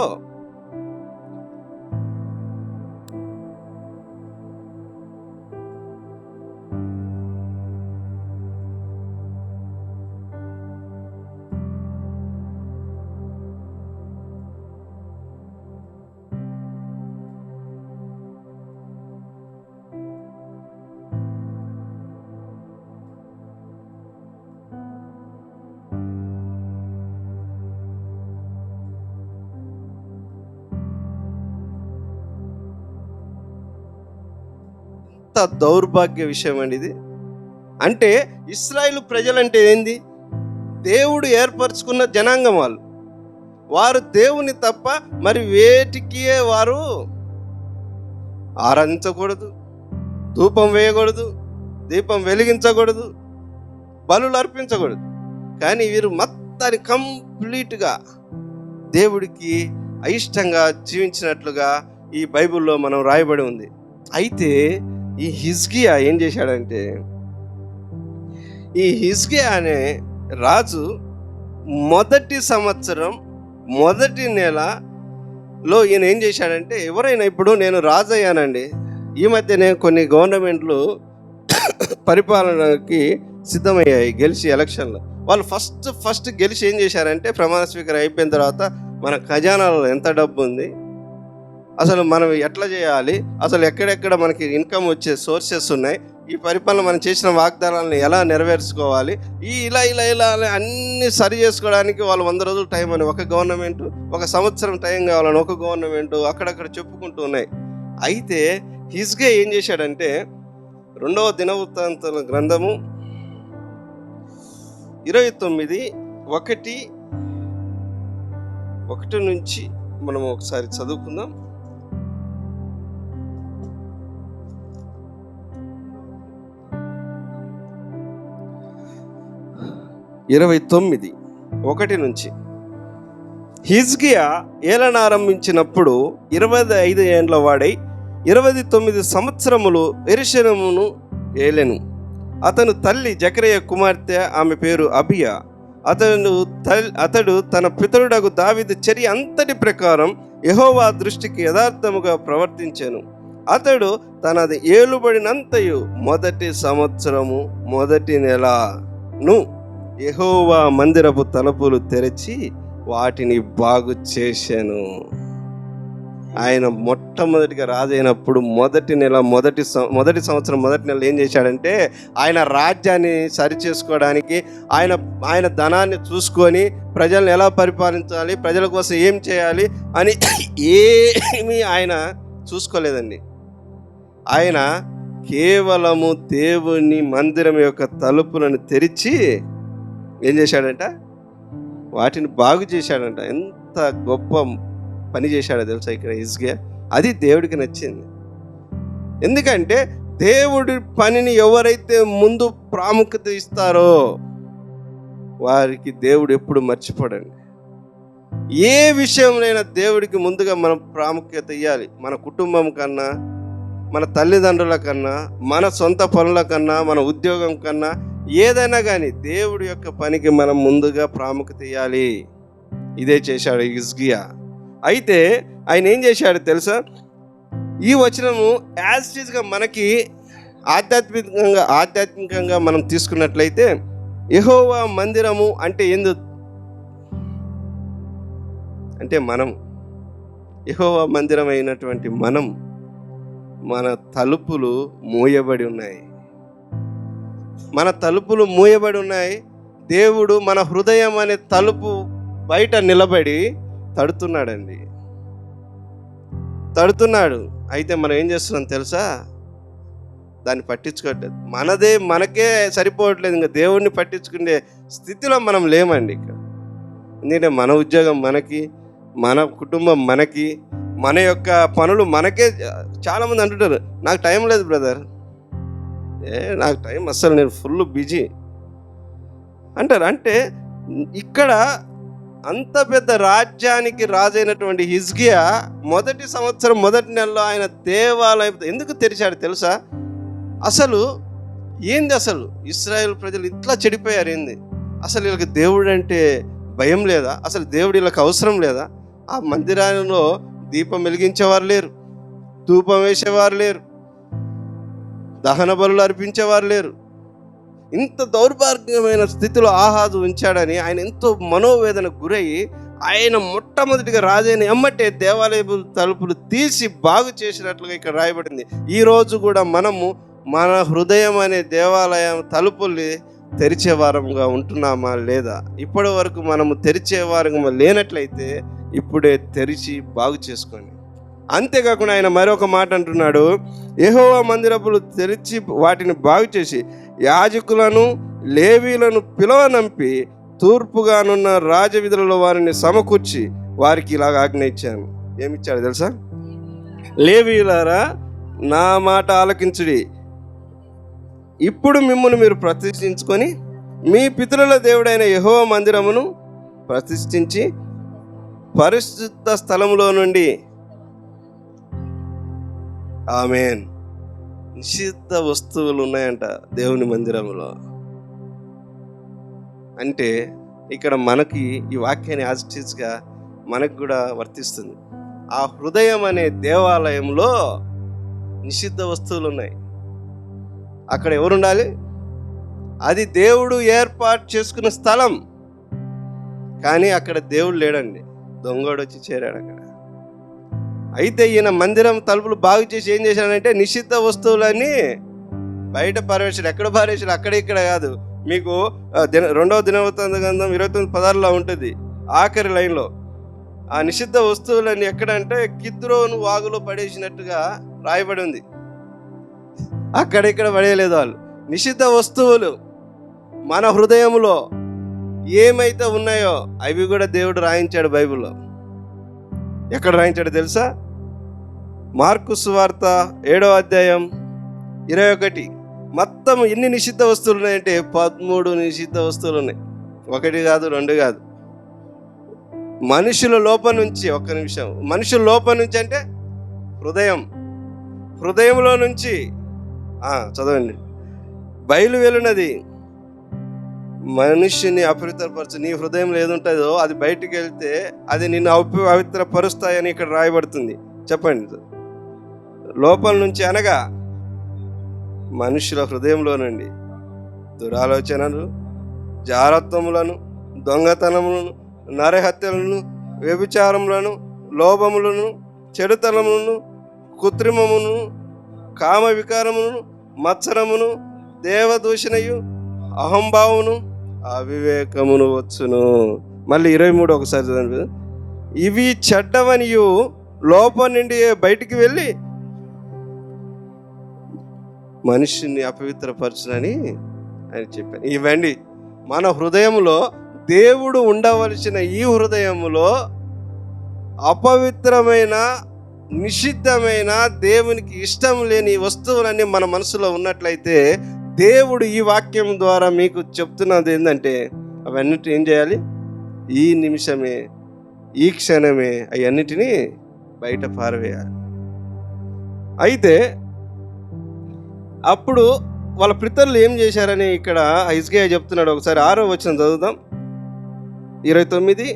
దౌర్భాగ్య విషయం అండి ఇది. అంటే ఇశ్రాయేలు ప్రజలంటే ఏంది? దేవుడు ఏర్పరచుకున్న జనాంగం. వారు దేవుని తప్ప మరి వేటికి వారు ఆరాధించకూడదు, ధూపం వేయకూడదు, దీపం వెలిగించకూడదు, బలులు అర్పించకూడదు. కానీ వీరు మొత్తాన్ని కంప్లీట్గా దేవుడికి అయిష్టంగా జీవించినట్లుగా ఈ బైబిల్లో మనం రాయబడి ఉంది. అయితే ఈ హిజ్కియా ఏం చేశాడంటే, ఈ హిజ్కియా అనే రాజు మొదటి సంవత్సరం మొదటి నెలలో ఈయన ఏం చేశాడంటే, ఎవరైనా ఇప్పుడు నేను రాజు అయ్యానండి, ఈ మధ్యనే కొన్ని గవర్నమెంట్లు పరిపాలనకి సిద్ధమయ్యాయి గెలిచి ఎలక్షన్లో. వాళ్ళు ఫస్ట్ గెలిచి ఏం చేశారంటే, ప్రమాణ స్వీకారం అయిపోయిన తర్వాత మన ఖజానాలో ఎంత డబ్బు ఉంది, అసలు మనం ఎట్లా చేయాలి, అసలు ఎక్కడెక్కడ మనకి ఇన్కమ్ వచ్చే సోర్సెస్ ఉన్నాయి, ఈ పరిపాలన మనం చేసిన వాగ్దానాలను ఎలా నెరవేర్చుకోవాలి, ఇలా అన్నీ సరి చేసుకోవడానికి వాళ్ళు 100 రోజులు టైం అని ఒక గవర్నమెంట్, 1 సంవత్సరం టైం కావాలని ఒక గవర్నమెంట్ అక్కడక్కడ చెప్పుకుంటూ ఉన్నాయి. అయితే హిజ్కియా ఏం చేశాడంటే, 2వ దినవృత్తాంతాల గ్రంథము 29:1 నుంచి మనం ఒకసారి చదువుకుందాం. 29:1 నుంచి. హిజ్కియా ఏలనారంభించినప్పుడు 25 ఏండ్ల వాడై 29 సంవత్సరములు యెరూషలేమును ఏలెను. అతను తల్లి జకరియా కుమార్తె, ఆమె పేరు అబియా. అతడు తన పితరుడగు దావీదు చర్య అంతటి ప్రకారం యెహోవా దృష్టికి యథార్థముగా ప్రవర్తించెను. అతడు తనది ఏలుబడినంతయు మొదటి సంవత్సరము మొదటి నెలను యెహోవా మందిరపు తలుపులు తెరిచి వాటిని బాగు చేశాను. ఆయన మొట్టమొదటిగా రాజైనప్పుడు మొదటి సంవత్సరం మొదటి నెల ఏం చేశాడంటే, ఆయన రాజ్యాన్ని సరిచేసుకోవడానికి, ఆయన ధనాన్ని చూసుకొని ప్రజల్ని ఎలా పరిపాలించాలి, ప్రజల కోసం ఏం చేయాలి అని ఏమీ ఆయన చూసుకోలేదండి. ఆయన కేవలము దేవుని మందిరం యొక్క తలుపులను తెరిచి ఏం చేశాడంట, వాటిని బాగు చేశాడంట. ఎంత గొప్ప పని చేశాడో తెలుసా ఇక్కడ హిజ్కియా. అది దేవుడికి నచ్చింది. ఎందుకంటే దేవుడి పనిని ఎవరైతే ముందు ప్రాముఖ్యత ఇస్తారో వారికి దేవుడు ఎప్పుడు మర్చిపోడండి. ఏ విషయంలో దేవుడికి ముందుగా మనం ప్రాముఖ్యత ఇవ్వాలి. మన కుటుంబం కన్నా, మన తల్లిదండ్రుల కన్నా, మన సొంత పనుల కన్నా, మన ఉద్యోగం కన్నా, ఏదైనా కానీ దేవుడి యొక్క పనికి మనం ముందుగా ప్రాముఖ్యత ఇవ్వాలి. ఇదే చేశాడు హిజ్కియా. అయితే ఆయన ఏం చేశాడు తెలుసా, ఈ వచనము యాజ్ ఇట్ ఈజ్గా మనకి ఆధ్యాత్మికంగా మనం తీసుకున్నట్లయితే, యెహోవా మందిరము అంటే అంటే మనం, యెహోవా మందిరం అయినటువంటి మనం, మన తలుపులు మూయబడి ఉన్నాయి. మన తలుపులు మూయబడి ఉన్నాయి. దేవుడు మన హృదయం అనే తలుపు బయట నిలబడి తడుతున్నాడు. అయితే మనం ఏం చేస్తున్నాం తెలుసా, దాన్ని పట్టించుకోవట్లేదు. మనకే సరిపోవట్లేదు. ఇంకా దేవుడిని పట్టించుకునే స్థితిలో మనం లేమండి ఇక్కడ. ఎందుకంటే మన ఉద్యోగం మనకి, మన కుటుంబం మనకి, మన యొక్క పనులు మనకే. చాలామంది అంటుంటారు, నాకు టైం లేదు బ్రదర్, నాకు టైం అస్సలు, నేను ఫుల్ బిజీ అంటారు. అంటే ఇక్కడ అంత పెద్ద రాజ్యానికి రాజైనటువంటి హిజ్కియా మొదటి సంవత్సరం మొదటి నెలలో ఆయన దేవాలయం ఎందుకు తెరిచాడు తెలుసా? అసలు ఇశ్రాయేల్ ప్రజలు ఇట్లా చెడిపోయారు ఏంది? అసలు వీళ్ళకి దేవుడు అంటే భయం లేదా? అసలు దేవుడు వీళ్ళకి అవసరం లేదా? ఆ మందిరాలలో దీపం వెలిగించేవారు లేరు, ధూపం వేసేవారు లేరు, దహన బలులు అర్పించేవారు లేరు. ఇంత దౌర్భాగ్యమైన స్థితిలో ఆహాజు ఉంచాడని ఆయన ఎంతో మనోవేదనకు గురయ్యి, ఆయన మొట్టమొదటిగా రాజైన ఎమ్మటే దేవాలయ తలుపులు తీసి బాగు చేసినట్లుగా ఇక్కడ రాయబడింది. ఈరోజు కూడా మనము మన హృదయం అనే దేవాలయం తలుపుల్ని తెరిచేవారంగా ఉంటున్నామా లేదా? ఇప్పటి వరకు మనము తెరిచేవారంగా లేనట్లయితే ఇప్పుడే తెరిచి బాగు చేసుకోండి. అంతేకాకుండా ఆయన మరొక మాట అంటున్నాడు, యెహోవా మందిరపులు తెరిచి వాటిని బాగు చేసి యాజకులను లేవీలను పిలవనంపి తూర్పుగానున్న రాజవిధులలో వారిని సమకూర్చి వారికి ఇలాగ ఆజ్ఞ ఇచ్చాను. ఏమిచ్చాడు తెలుసా? లేవీయులారా, నా మాట ఆలకించుడి. ఇప్పుడు మిమ్మును మీరు ప్రతిష్ఠించుకొని మీ పితరుల దేవుడైన యెహోవా మందిరమును ప్రతిష్ఠించి పరిశుద్ధ స్థలములో నుండి ఆమేన్ నిషిద్ధ వస్తువులు ఉన్నాయంట దేవుని మందిరంలో. అంటే ఇక్కడ మనకి ఈ వాక్యాన్ని యాజిటీస్గా మనకు కూడా వర్తిస్తుంది. ఆ హృదయం అనే దేవాలయంలో నిషిద్ధ వస్తువులు ఉన్నాయి. అక్కడ ఎవరు ఉండాలి? అది దేవుడు ఏర్పాటు చేసుకున్న స్థలం. కానీ అక్కడ దేవుడు లేడండి, దొంగోడు వచ్చి చేరాడు అక్కడ. అయితే ఈయన మందిరం తలుపులు బాగు చేసి ఏం చేశాడంటే నిషిద్ధ వస్తువులన్నీ బయట పారేసాడు. ఎక్కడ పారేసాడు? అక్కడ ఇక్కడ కాదు. మీకు 2వ దినవృత్తాంత గ్రంథం 29:16 ఉంటుంది ఆఖరి లైన్లో. ఆ నిషిద్ధ వస్తువులన్నీ ఎక్కడంటే కిద్రోను వాగులో పడేసినట్టుగా రాయబడి ఉంది. అక్కడిక్కడ పడేయలేదు వాళ్ళు. నిషిద్ధ వస్తువులు మన హృదయంలో ఏమైతే ఉన్నాయో అవి కూడా దేవుడు రాయించాడు బైబిల్లో. ఎక్కడ రాయించాడు తెలుసా? మార్కు సువార్త 7వ అధ్యాయం 21. మొత్తం ఎన్ని నిషిద్ధ వస్తువులు ఉన్నాయంటే 13 నిషిద్ధ వస్తువులు ఉన్నాయి. 1 కాదు, 2 కాదు. మనుషుల లోపం నుంచి, ఒక్క నిమిషం, మనుషుల లోపం నుంచి అంటే హృదయంలో నుంచి చదవండి. బయలు వెలునది మనిషిని అపవిత్రపరచు. నీ హృదయంలో ఏది ఉంటుందో అది బయటికి వెళ్తే అది నిన్ను అపవిత్రపరుస్తాయని ఇక్కడ రాయబడుతుంది. చెప్పండి. లోపల నుంచి అనగా మనుషుల హృదయంలో నుండి దురాలోచనలు, జారత్వములను, దొంగతనములను, నరహత్యలను, వ్యభిచారములను, లోభములను, చెడుతనములను, కృత్రిమమును, కామ వికారమును, మత్సరమును, దేవదూషణయు, అహంభావమును, అవివేకమును వచ్చును. మళ్ళీ 23 ఒకసారి చదవండి. ఇవి చెడ్డవనియు లోపం నుండి బయటికి వెళ్ళి మనిషిని అపవిత్రపరచునని ఆయన చెప్పాను. ఇవండి మన హృదయంలో దేవుడు ఉండవలసిన ఈ హృదయంలో అపవిత్రమైన, నిషిద్ధమైన, దేవునికి ఇష్టం లేని వస్తువులన్నీ మన మనసులో ఉన్నట్లయితే దేవుడు ఈ వాక్యం ద్వారా మీకు చెప్తున్నది ఏంటంటే అవన్నిటి ఏం చేయాలి? ఈ నిమిషమే, ఈ క్షణమే అవన్నిటినీ బయట పారవేయాలి. అయితే అప్పుడు వాళ్ళ పితరులు ఏం చేశారని ఇక్కడ హిజ్కియా చెప్తున్నాడు. ఒకసారి 6వ వచనం చదువుదాం. 29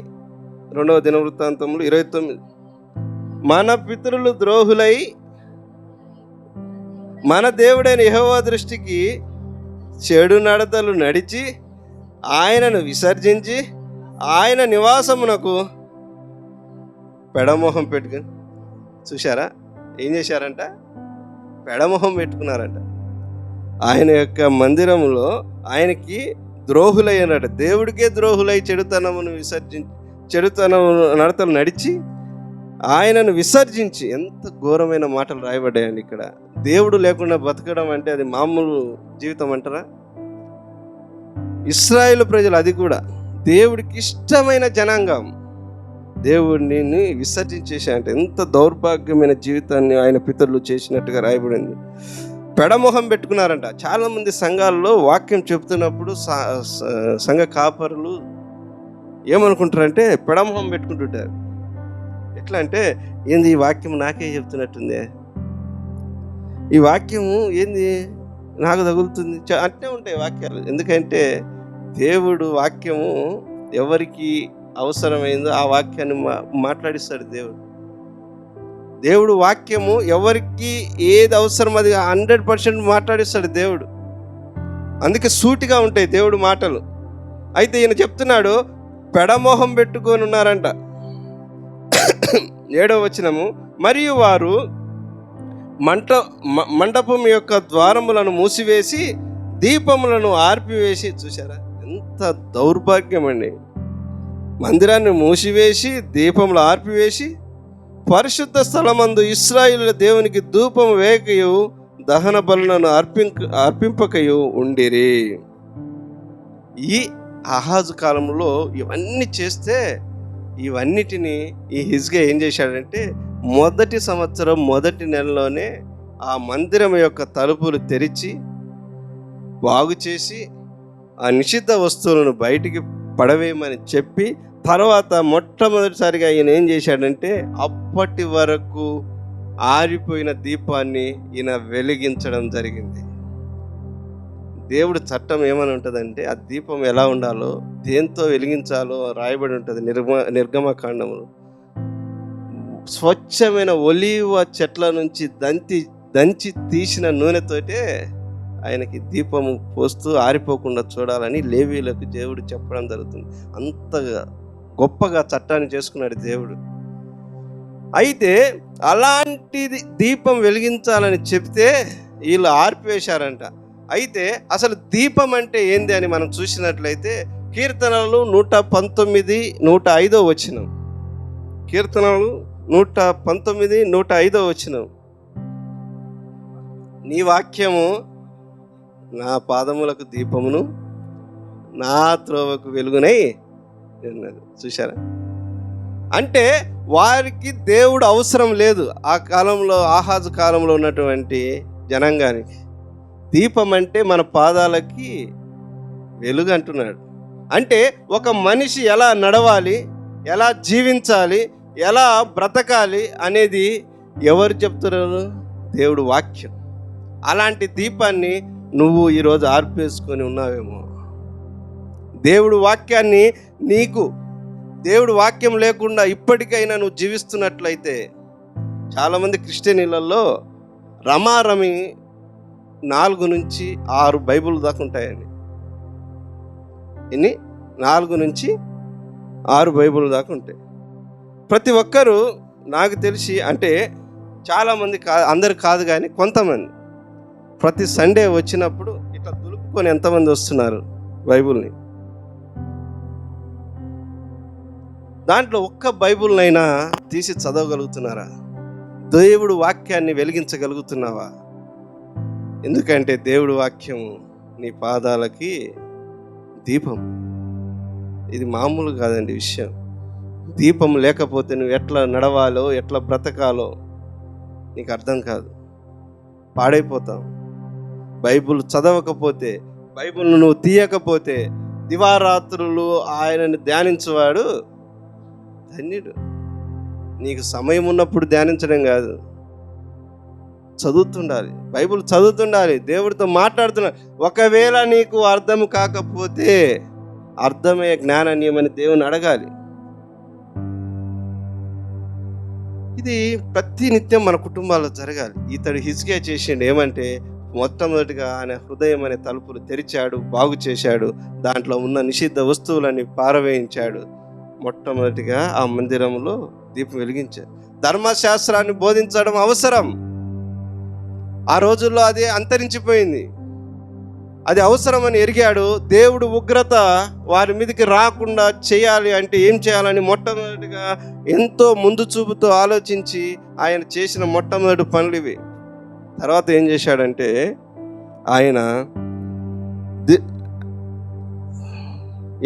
2వ దినవృత్తాంతములు 29. మన పితరులు ద్రోహులై మన దేవుడైన యెహోవా దృష్టికి చెడు నడతలు నడిచి ఆయనను విసర్జించి ఆయన నివాసమునకు పెడమొహం పెట్టుకుని, చూశారా ఏం చేశారంట? పెడమొహం పెట్టుకున్నారంట. ఆయన యొక్క మందిరములో ఆయనకి ద్రోహులై అన్నాడు. దేవుడికే ద్రోహులై చెడుతనమును నడతలు నడిచి ఆయనను విసర్జించి, ఎంత ఘోరమైన మాటలు రాయబడ్డాయండి ఇక్కడ. దేవుడు లేకుండా బతకడం అంటే అది మామూలు జీవితం అంటారా? ఇశ్రాయేలు ప్రజలు అది కూడా దేవుడికి ఇష్టమైన జనాంగం, దేవుడిని విసర్జించేసాయంటే ఎంత దౌర్భాగ్యమైన జీవితాన్ని ఆయన పితరులు చేసినట్టుగా రాయబడింది. పెడమొహం పెట్టుకున్నారంట. చాలామంది సంఘాల్లో వాక్యం చెప్తున్నప్పుడు సంఘ కాపరులు ఏమనుకుంటారంటే పెడమొహం పెట్టుకుంటుంటారు. ఎట్లా అంటే, ఏంది ఈ వాక్యం నాకే చెప్తున్నట్టుంది, ఈ వాక్యము ఏంది నాకు తగులుతుంది, అట్నే ఉంటాయి వాక్యాలు. ఎందుకంటే దేవుడు వాక్యము ఎవరికి అవసరమైందో ఆ వాక్యాన్ని మాట్లాడిస్తాడు దేవుడు వాక్యము ఎవరికి ఏది అవసరం అది 100% మాట్లాడిస్తాడు దేవుడు. అందుకే సూటిగా ఉంటాయి దేవుడు మాటలు. అయితే ఈయన చెప్తున్నాడు పెడమోహం పెట్టుకొని ఉన్నారంట. 7వ వచనము, మరియు వారు మండపం యొక్క ద్వారములను మూసివేసి దీపములను ఆర్పివేసి, చూసారా ఎంత దౌర్భాగ్యం అండి. మందిరాన్ని మూసివేసి దీపములు ఆర్పివేసి పరిశుద్ధ స్థలమందు ఇశ్రాయేలుల దేవునికి ధూపం వేయకయు దహన బలులను అర్పింపకయు ఉండిరి. ఈ ఆహాజు కాలంలో ఇవన్నీ చేస్తే ఇవన్నిటిని ఈ హిజ్కియా ఏం చేశాడంటే మొదటి సంవత్సరం మొదటి నెలలోనే ఆ మందిరం యొక్క తలుపులు తెరిచి బాగు చేసి ఆ నిషిద్ధ వస్తువులను బయటికి పడవేయమని చెప్పి, తర్వాత మొట్టమొదటిసారిగా ఈయన ఏం చేశాడంటే అప్పటి వరకు ఆరిపోయిన దీపాన్ని ఈయన వెలిగించడం జరిగింది. దేవుడు చట్టం ఏమని ఉంటుందంటే ఆ దీపం ఎలా ఉండాలో, దేంతో వెలిగించాలో రాయబడి ఉంటుంది నిర్గమకాండములో. స్వచ్ఛమైన ఒలీవ చెట్ల నుంచి దంచి తీసిన నూనెతోటే ఆయనకి దీపము పోస్తూ ఆరిపోకుండా చూడాలని లేవీలకు దేవుడు చెప్పడం జరుగుతుంది. అంతగా గొప్పగా చట్టాన్ని చేసుకున్నాడు దేవుడు. అయితే అలాంటిది దీపం వెలిగించాలని చెప్తే వీళ్ళు ఆర్పివేశారంట. అయితే అసలు దీపం అంటే ఏంది అని మనం చూసినట్లయితే కీర్తనలు 119 105 వచనం. కీర్తనలు 119 105 వచనం. నీ వాక్యము నా పాదములకు దీపమును నా త్రోవకు వెలుగునై ఉన్నది. చూశారా? అంటే వారికి దేవుడు అవసరం లేదు. ఆ కాలంలో ఆహాజు కాలంలో ఉన్నటువంటి జనాంగానికి దీపం అంటే మన పాదాలకి వెలుగు అంటున్నాడు. అంటే ఒక మనిషి ఎలా నడవాలి, ఎలా జీవించాలి, ఎలా బ్రతకాలి అనేది ఎవరు చెప్తున్నారు? దేవుడు వాక్యం. అలాంటి దీపాన్ని నువ్వు ఈరోజు ఆర్పేసుకొని ఉన్నావేమో. దేవుడు వాక్యాన్ని దేవుడు వాక్యం లేకుండా ఇప్పటికైనా నువ్వు జీవిస్తున్నట్లయితే, చాలామంది క్రిస్టియన్లలో రమారమి 4 నుంచి 6 బైబిల్ దాకా ఉంటాయండి. ఇన్ని 4 నుంచి 6 బైబిల్ దాకా ఉంటాయి. ప్రతి ఒక్కరూ నాకు తెలిసి, అంటే చాలామంది అందరు కాదు కానీ కొంతమంది ప్రతి సండే వచ్చినప్పుడు ఇట్లా దులుపుకొని ఎంతమంది వస్తున్నారు బైబిల్ని. దాంట్లో ఒక్క బైబిల్నైనా తీసి చదవగలుగుతున్నారా? దేవుడు వాక్యాన్ని వెలిగించగలుగుతున్నావా? ఎందుకంటే దేవుడు వాక్యం నీ పాదాలకి దీపం. ఇది మామూలు కాదండి విషయం. దీపం లేకపోతే నువ్వు ఎట్లా నడవాలో, ఎట్లా బ్రతకాలో నీకు అర్థం కాదు, పాడైపోతావు. బైబిల్ చదవకపోతే, బైబిల్ను నువ్వు తీయకపోతే, దివారాత్రులు ఆయనని ధ్యానించేవాడు ధన్యుడు. నీకు సమయం ఉన్నప్పుడు ధ్యానించడం కాదు, చదువుతుండాలి, బైబిల్ చదువుతుండాలి, దేవుడితో మాట్లాడుతున్నాడు. ఒకవేళ నీకు అర్థం కాకపోతే అర్థమయ్యే జ్ఞానాన్ని ఏమని దేవుని అడగాలి. ఇది ప్రతి నిత్యం మన కుటుంబాల్లో జరగాలి. ఇతడు హిజ్కియా చేసిండు ఏమంటే, మొట్టమొదటిగా ఆయన హృదయం అనే తలుపులు తెరిచాడు, బాగు చేశాడు, దాంట్లో ఉన్న నిషిద్ధ వస్తువులన్నీ పారవేయించాడు. మొట్టమొదటిగా ఆ మందిరంలో దీపం వెలిగించాడు. ధర్మశాస్త్రాన్ని బోధించడం అవసరం. ఆ రోజుల్లో అది అంతరించిపోయింది, అది అవసరమని ఎరిగాడు. దేవుడు ఉగ్రత వారి మీదకి రాకుండా చేయాలి అంటే ఏం చేయాలని మొట్టమొదటిగా ఎంతో ముందు చూపుతో ఆలోచించి ఆయన చేసిన మొట్టమొదటి పనులు ఇవి. తర్వాత ఏం చేశాడంటే, ఆయన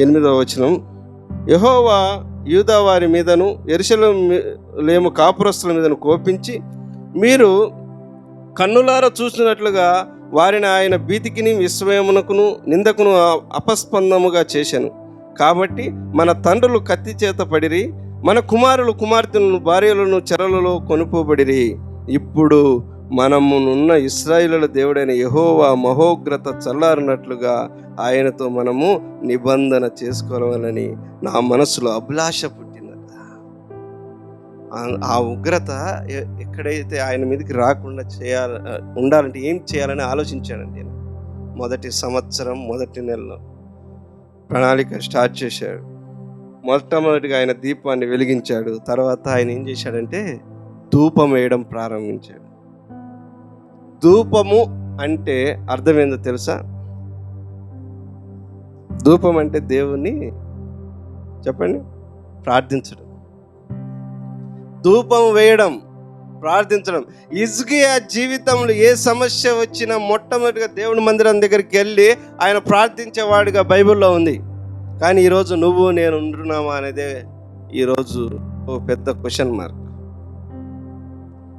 8వ వచనం, యెహోవా యూదా వారి మీదను యెరూషలేము కాపురస్తుల మీదను కోపించి, మీరు కన్నులారా చూసినట్లుగా వారిని ఆయన భీతికిని విస్మయమునకును నిందకును అపస్పందముగా చేశాను. కాబట్టి మన తండ్రులు కత్తి చేత పడిరి, మన కుమారులు కుమార్తెలను భార్యలను చెరలలో కొనుపోబడిరి. ఇప్పుడు మనమునున్న ఇశ్రాయేలుల దేవుడైన యెహోవా మహోగ్రత చల్లారినట్లుగా ఆయనతో మనము నిబంధన చేసుకోవాలని నా మనసులో అభిలాష పుట్టిందట. ఆ ఉగ్రత ఎక్కడైతే ఆయన మీదకి రాకుండా ఉండాలంటే ఏం చేయాలని ఆలోచించాడండి. మొదటి సంవత్సరం మొదటి నెలలో ప్రణాళిక స్టార్ట్ చేశాడు. మొట్టమొదటిగా ఆయన దీపాన్ని వెలిగించాడు. తర్వాత ఆయన ఏం చేశాడంటే ధూపం వేయడం ప్రారంభించాడు. ధూపము అంటే అర్థం ఏందో తెలుసా? ధూపం అంటే దేవుణ్ణి చెప్పండి, ప్రార్థించడం. ధూపం వేయడం, ప్రార్థించడం. హిజ్కియా జీవితంలో ఏ సమస్య వచ్చినా మొట్టమొదటిగా దేవుని మందిరం దగ్గరికి వెళ్ళి ఆయన ప్రార్థించేవాడిగా బైబిల్లో ఉంది. కానీ ఈరోజు నువ్వు నేను ఉంటున్నామా అనేదే ఈరోజు ఓ పెద్ద క్వశ్చన్ మార్క్.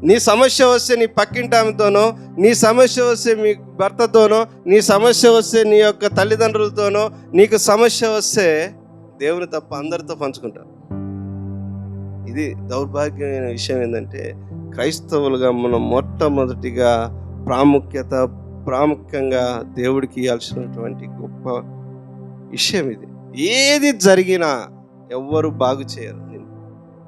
నీ సమస్య వస్తే నీ పక్కింటి ఆమెతోనో, నీ సమస్య వస్తే మీ భర్తతోనో, నీ సమస్య వస్తే నీ యొక్క తల్లిదండ్రులతోనో, నీకు సమస్య వస్తే దేవుని తప్ప అందరితో పంచుకుంటారు. ఇది దౌర్భాగ్యమైన విషయం ఏంటంటే, క్రైస్తవులుగా మనం మొట్టమొదటిగా ప్రాముఖ్యంగా దేవుడికి ఇవ్వాల్సినటువంటి గొప్ప విషయం ఇది. ఏది జరిగినా ఎవ్వరు బాగు చేయరు,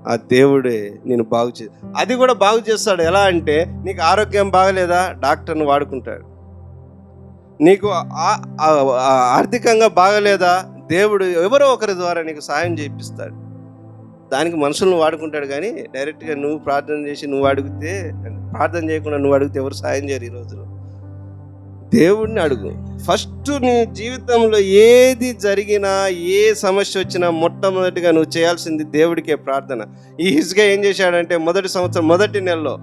ఆ దేవుడే నేను బాగు చే అది కూడా బాగు చేస్తాడు. ఎలా అంటే, నీకు ఆరోగ్యం బాగలేదా, డాక్టర్ని వాడుకుంటాడు. నీకు ఆర్థికంగా బాగలేదా, దేవుడు ఎవరో ఒకరి ద్వారా నీకు సాయం చేయిస్తాడు. దానికి మనుషులను వాడుకుంటాడు. కానీ డైరెక్ట్గా నువ్వు ప్రార్థన చేసి నువ్వు అడిగితే, ప్రార్థన చేయకుండా నువ్వు అడిగితే ఎవరు సాయం చేయరు. ఈ రోజులో దేవుడిని అడుగు. ఫస్ట్ నీ జీవితంలో ఏది జరిగినా, ఏ సమస్య వచ్చినా మొట్టమొదటిగా నువ్వు చేయాల్సింది దేవుడికే ప్రార్థన. ఈ హిజ్కియా ఏం చేశాడంటే, మొదటి సంవత్సరం మొదటి నెలలో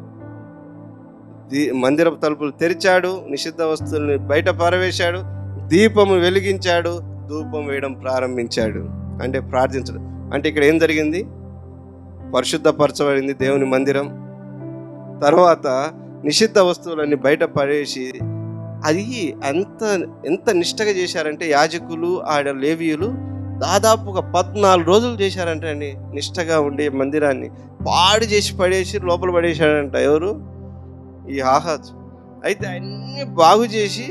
మందిరపు తలుపులు తెరిచాడు, నిషిద్ధ వస్తువుల్ని బయట పారవేశాడు, దీపము వెలిగించాడు, ధూపం వేయడం ప్రారంభించాడు. అంటే ప్రార్థించడం. అంటే ఇక్కడ ఏం జరిగింది? పరిశుద్ధపరచబడింది దేవుని మందిరం. తర్వాత నిషిద్ధ వస్తువులన్నీ బయట పడేసి, అది ఎంత నిష్టగా చేశారంటే యాజకులు ఆడ లేవీయులు దాదాపుగా 14 రోజులు చేశారంటే అండి నిష్టగా ఉండే మందిరాన్ని పాడు చేసి పడేసి లోపల పడేశాడంట. ఎవరు? ఈ ఆహాజు. అయితే అన్నీ బాగు చేసి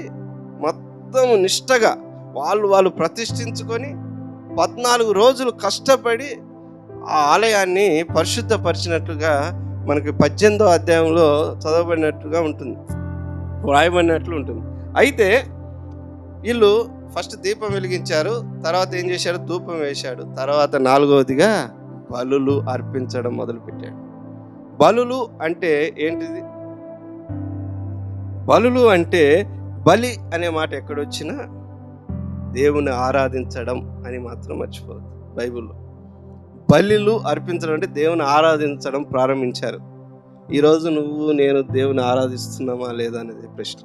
మొత్తం నిష్టగా వాళ్ళు ప్రతిష్ఠించుకొని 14 రోజులు కష్టపడి ఆ ఆలయాన్ని పరిశుద్ధపరిచినట్లుగా మనకి 18వ అధ్యాయంలో చదవబడినట్టుగా ఉంటుంది, వ్రాయబడినట్లు ఉంటుంది. అయితే వీళ్ళు ఫస్ట్ దీపం వెలిగించారు, తర్వాత ఏం చేశాడు, ధూపం వేశాడు, తర్వాత 4వదిగా బలులు అర్పించడం మొదలుపెట్టాడు. బలులు అంటే ఏంటిది? బలులు అంటే బలి అనే మాట ఎక్కడొచ్చినా దేవుని ఆరాధించడం అని మాత్రం మర్చిపోవద్దు. బైబిల్లో బలులు అర్పించడం అంటే దేవుని ఆరాధించడం ప్రారంభించారు. ఈరోజు నువ్వు నేను దేవుని ఆరాధిస్తున్నామా లేదా అనేది ప్రశ్న.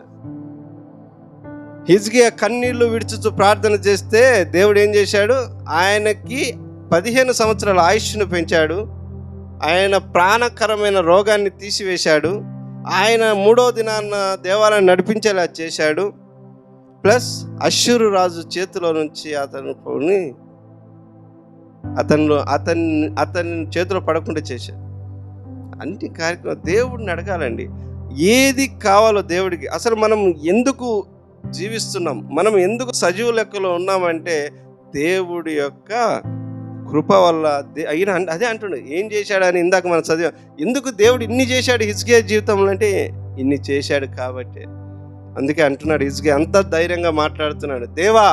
హిజ్కియా కన్నీళ్లు విడుచుచు ప్రార్థన చేస్తే దేవుడు ఏం చేశాడు? ఆయనకి 15 సంవత్సరాల ఆయుష్ను పెంచాడు. ఆయన ప్రాణకరమైన రోగాన్ని తీసివేశాడు. ఆయన 3వ దినాన్న దేవాలయాన్ని నడిపించేలా చేశాడు. ప్లస్ అష్షూరు రాజు చేతిలో నుంచి అతని చేతిలో పడకుండా చేశాడు. అన్ని కార్యక్రమం దేవుడిని అడగాలండి. ఏది కావాలో దేవుడికి. అసలు మనం ఎందుకు జీవిస్తున్నాం, మనం ఎందుకు సజీవ లెక్కలో ఉన్నామంటే దేవుడి యొక్క కృప వల్ల. అయినా అదే అంటుండే, ఏం చేశాడని ఇందాక మనం చదివాం. ఎందుకు దేవుడు ఇన్ని చేశాడు హిజ్కియా జీవితంలో అంటే ఇన్ని చేశాడు కాబట్టి. అందుకే అంటున్నాడు హిజ్కియా, అంత ధైర్యంగా మాట్లాడుతున్నాడు, దేవా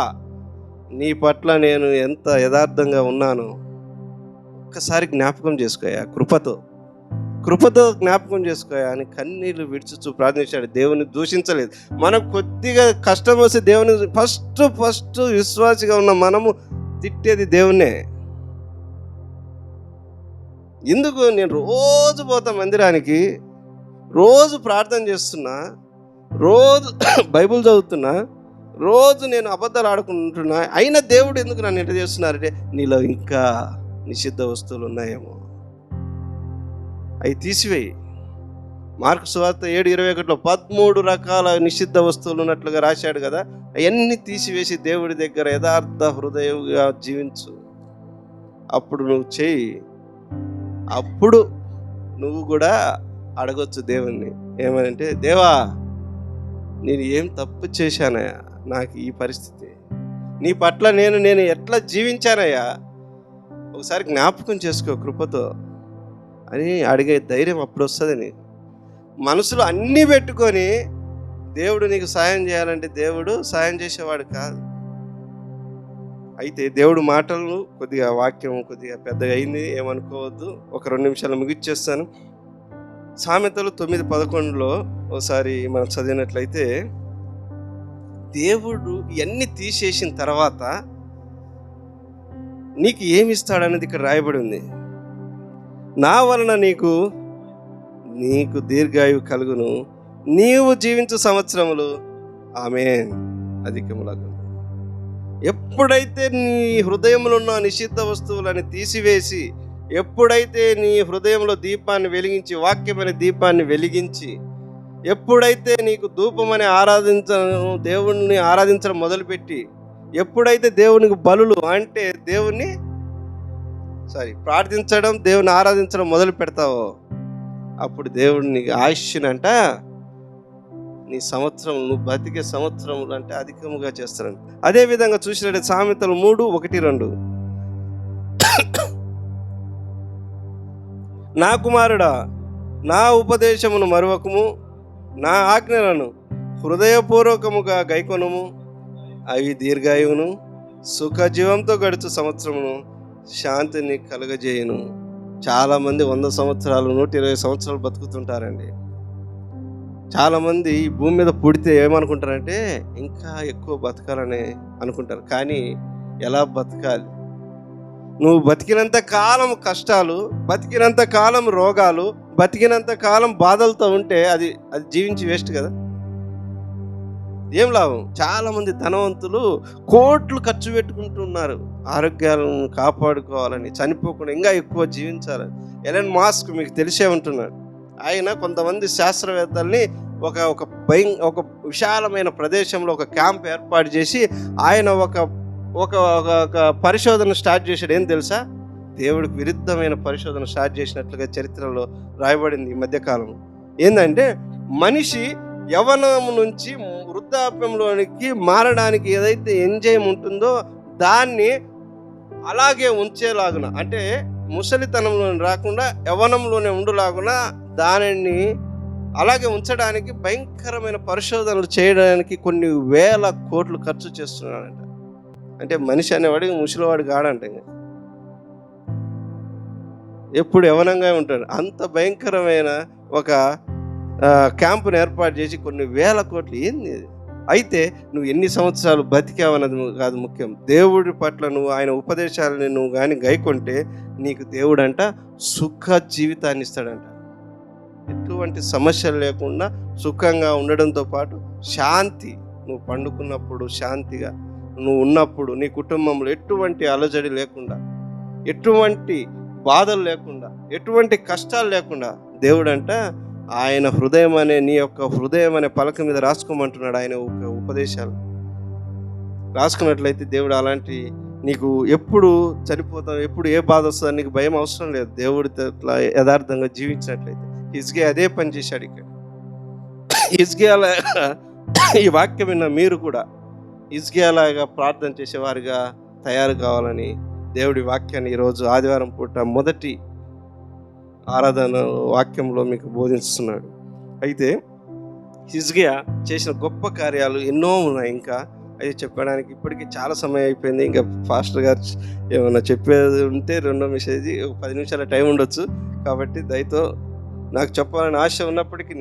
నీ పట్ల నేను ఎంత యథార్థంగా ఉన్నాను ఒక్కసారి జ్ఞాపకం చేసుకోయా, కృపతో జ్ఞాపకం చేసుకోయా అని కన్నీళ్ళు విడిచుచు ప్రార్థించాడు. దేవుని దూషించలేదు. మనకు కొద్దిగా కష్టం వస్తే దేవుని ఫస్ట్ విశ్వాసిగా ఉన్న మనము తిట్టేది దేవుణ్ణే. ఎందుకు? నేను రోజు పోతా మందిరానికి, రోజు ప్రార్థన చేస్తున్నా, రోజు బైబిల్ చదువుతున్నా, రోజు నేను అబద్ధాలు ఆడుకుంటున్నా, అయినా దేవుడు ఎందుకు నన్ను ఎట్లా చేస్తున్నారంటే నీలో ఇంకా నిషిద్ధ వస్తువులు ఉన్నాయేమో, అవి తీసివేయి. మార్కు సువార్త 7:21 13 రకాల నిషిద్ధ వస్తువులు ఉన్నట్లుగా రాశాడు కదా. అవన్నీ తీసివేసి దేవుడి దగ్గర యథార్థ హృదయంగా జీవించు. అప్పుడు నువ్వు చేయి. అప్పుడు నువ్వు కూడా అడగొచ్చు దేవుణ్ణి, ఏమనంటే దేవా నేను ఏం తప్పు చేశానయ్యా, నాకు ఈ పరిస్థితి, నీ పట్ల నేను ఎట్లా జీవించానయ్యా, ఒకసారి జ్ఞాపకం చేసుకో కృపతో అని అడిగే ధైర్యం అప్పుడు వస్తుందని. మనసులో అన్నీ పెట్టుకొని దేవుడు నీకు సాయం చేయాలంటే దేవుడు సాయం చేసేవాడు కాదు. అయితే దేవుడు మాటలను కొద్దిగా వాక్యం కొద్దిగా పెద్దగా అయింది, ఏమనుకోవద్దు. ఒక 2 నిమిషాలు ముగిచ్చేస్తాను. సామెతలు 9:11 ఒకసారి మనం చదివినట్లయితే, దేవుడు ఇవన్నీ తీసేసిన తర్వాత నీకు ఏమి ఇస్తాడనేది ఇక్కడ రాయబడి ఉంది. నా వలన నీకు దీర్ఘాయువు కలుగును, నీవు జీవించు సంవత్సరములు ఆమేన్ అధికములగు. ఎప్పుడైతే నీ హృదయంలో ఉన్న నిషిద్ధ వస్తువులని తీసివేసి, ఎప్పుడైతే నీ హృదయంలో దీపాన్ని వెలిగించి, వాక్యమైన దీపాన్ని వెలిగించి, ఎప్పుడైతే నీకు ధూపమని దేవుణ్ణి ఆరాధించడం మొదలుపెట్టి, ఎప్పుడైతే దేవునికి బలులు అంటే ప్రార్థించడం, దేవుని ఆరాధించడం మొదలు పెడతావో, అప్పుడు దేవుడిని ఆయుష్నంట నీ సంవత్సరం, నువ్వు బతికే సంవత్సరములు అంటే అధికముగా చేస్తారంట. అదేవిధంగా చూసినట్టు సామెతలు 3:1-2, నా కుమారుడా నా ఉపదేశమును మరువకము, నా ఆజ్ఞలను హృదయపూర్వకముగా గైకొనుము, అవి దీర్ఘాయువును సుఖజీవంతో గడుచు సంవత్సరమును శాంతిని కలుగజేయును. చాలామంది 100 సంవత్సరాలు 120 సంవత్సరాలు బతుకుతుంటారండి. చాలామంది ఈ భూమి మీద పుడితే ఏమనుకుంటారంటే ఇంకా ఎక్కువ బతకాలని అనుకుంటారు. కానీ ఎలా బతకాలి? నువ్వు బతికినంత కాలం కష్టాలు, బతికినంత కాలం రోగాలు, బతికినంత కాలం బాధలతో ఉంటే అది జీవించి వేస్ట్ కదా. ఏం లాభం? చాలామంది ధనవంతులు కోట్లు ఖర్చు పెట్టుకుంటున్నారు ఆరోగ్యాలను కాపాడుకోవాలని, చనిపోకుండా ఇంకా ఎక్కువ జీవించాలని. ఎలన్ మాస్క్ మీకు తెలిసే ఉంటున్నాడు. ఆయన కొంతమంది శాస్త్రవేత్తల్ని ఒక విశాలమైన ప్రదేశంలో ఒక క్యాంప్ ఏర్పాటు చేసి ఆయన ఒక పరిశోధన స్టార్ట్ చేశాడు. ఏం తెలుసా? దేవుడికి విరుద్ధమైన పరిశోధన స్టార్ట్ చేసినట్లుగా చరిత్రలో రాయబడింది ఈ మధ్యకాలంలో. ఏంటంటే మనిషి యవ్వనం నుంచి వృద్ధాప్యంలోనికి మారడానికి ఏదైతే ఎంజైమ్ ఉంటుందో దాన్ని అలాగే ఉంచేలాగున, అంటే ముసలితనంలో రాకుండా యవ్వనంలోనే ఉండులాగున దానిని అలాగే ఉంచడానికి భయంకరమైన పరిశోధనలు చేయడానికి కొన్ని వేల కోట్లు ఖర్చు చేస్తున్నాడంట. అంటే మనిషి అనేవాడికి ముసలివాడు కాడంట, ఎప్పుడు యవ్వనంగా ఉంటాడు. అంత భయంకరమైన ఒక క్యాంపును ఏర్పాటు చేసి కొన్ని వేల కోట్లు. ఏంది అయితే నువ్వు ఎన్ని సంవత్సరాలు బతికావన్నది కాదు ముఖ్యం. దేవుడి పట్ల నువ్వు ఆయన ఉపదేశాలని నువ్వు కానీ గైకొంటే నీకు దేవుడంట సుఖ జీవితాన్ని ఇస్తాడంట. ఎటువంటి సమస్యలు లేకుండా సుఖంగా ఉండడంతో పాటు శాంతి, నువ్వు పండుకున్నప్పుడు శాంతిగా నువ్వు ఉన్నప్పుడు నీ కుటుంబంలో ఎటువంటి అలజడి లేకుండా, ఎటువంటి బాధలు లేకుండా, ఎటువంటి కష్టాలు లేకుండా దేవుడంట ఆయన హృదయం అనే నీ యొక్క హృదయం అనే పలక మీద రాసుకోమంటున్నాడు. ఆయన ఒక ఉపదేశాలు రాసుకున్నట్లయితే దేవుడు అలాంటి నీకు ఎప్పుడు చనిపోతావు, ఎప్పుడు ఏ బాధ వస్తుందో నీకు భయం అవసరం లేదు. దేవుడితో ఇట్లా యథార్థంగా జీవించినట్లయితే హిజ్కియా అదే పని చేశాడు. ఇక్కడ హిజ్కియాలాగా ఈ వాక్యం విన్న మీరు కూడా హిజ్కియాలాగా ప్రార్థన చేసేవారుగా తయారు కావాలని దేవుడి వాక్యాన్ని ఈరోజు ఆదివారం పూట మొదటి ఆరాధన వాక్యంలో మీకు బోధిస్తున్నాడు. అయితే హిజ్కియా చేసిన గొప్ప కార్యాలు ఎన్నో ఉన్నాయి. ఇంకా అవి చెప్పడానికి ఇప్పటికీ చాలా సమయం అయిపోయింది. ఇంకా పాస్టర్ గారు ఏమైనా చెప్పేది ఉంటే రెండో మెసేజ్ 10 నిమిషాల టైం ఉండొచ్చు. కాబట్టి దయతో నాకు చెప్పాలని ఆశ ఉన్నప్పటికీ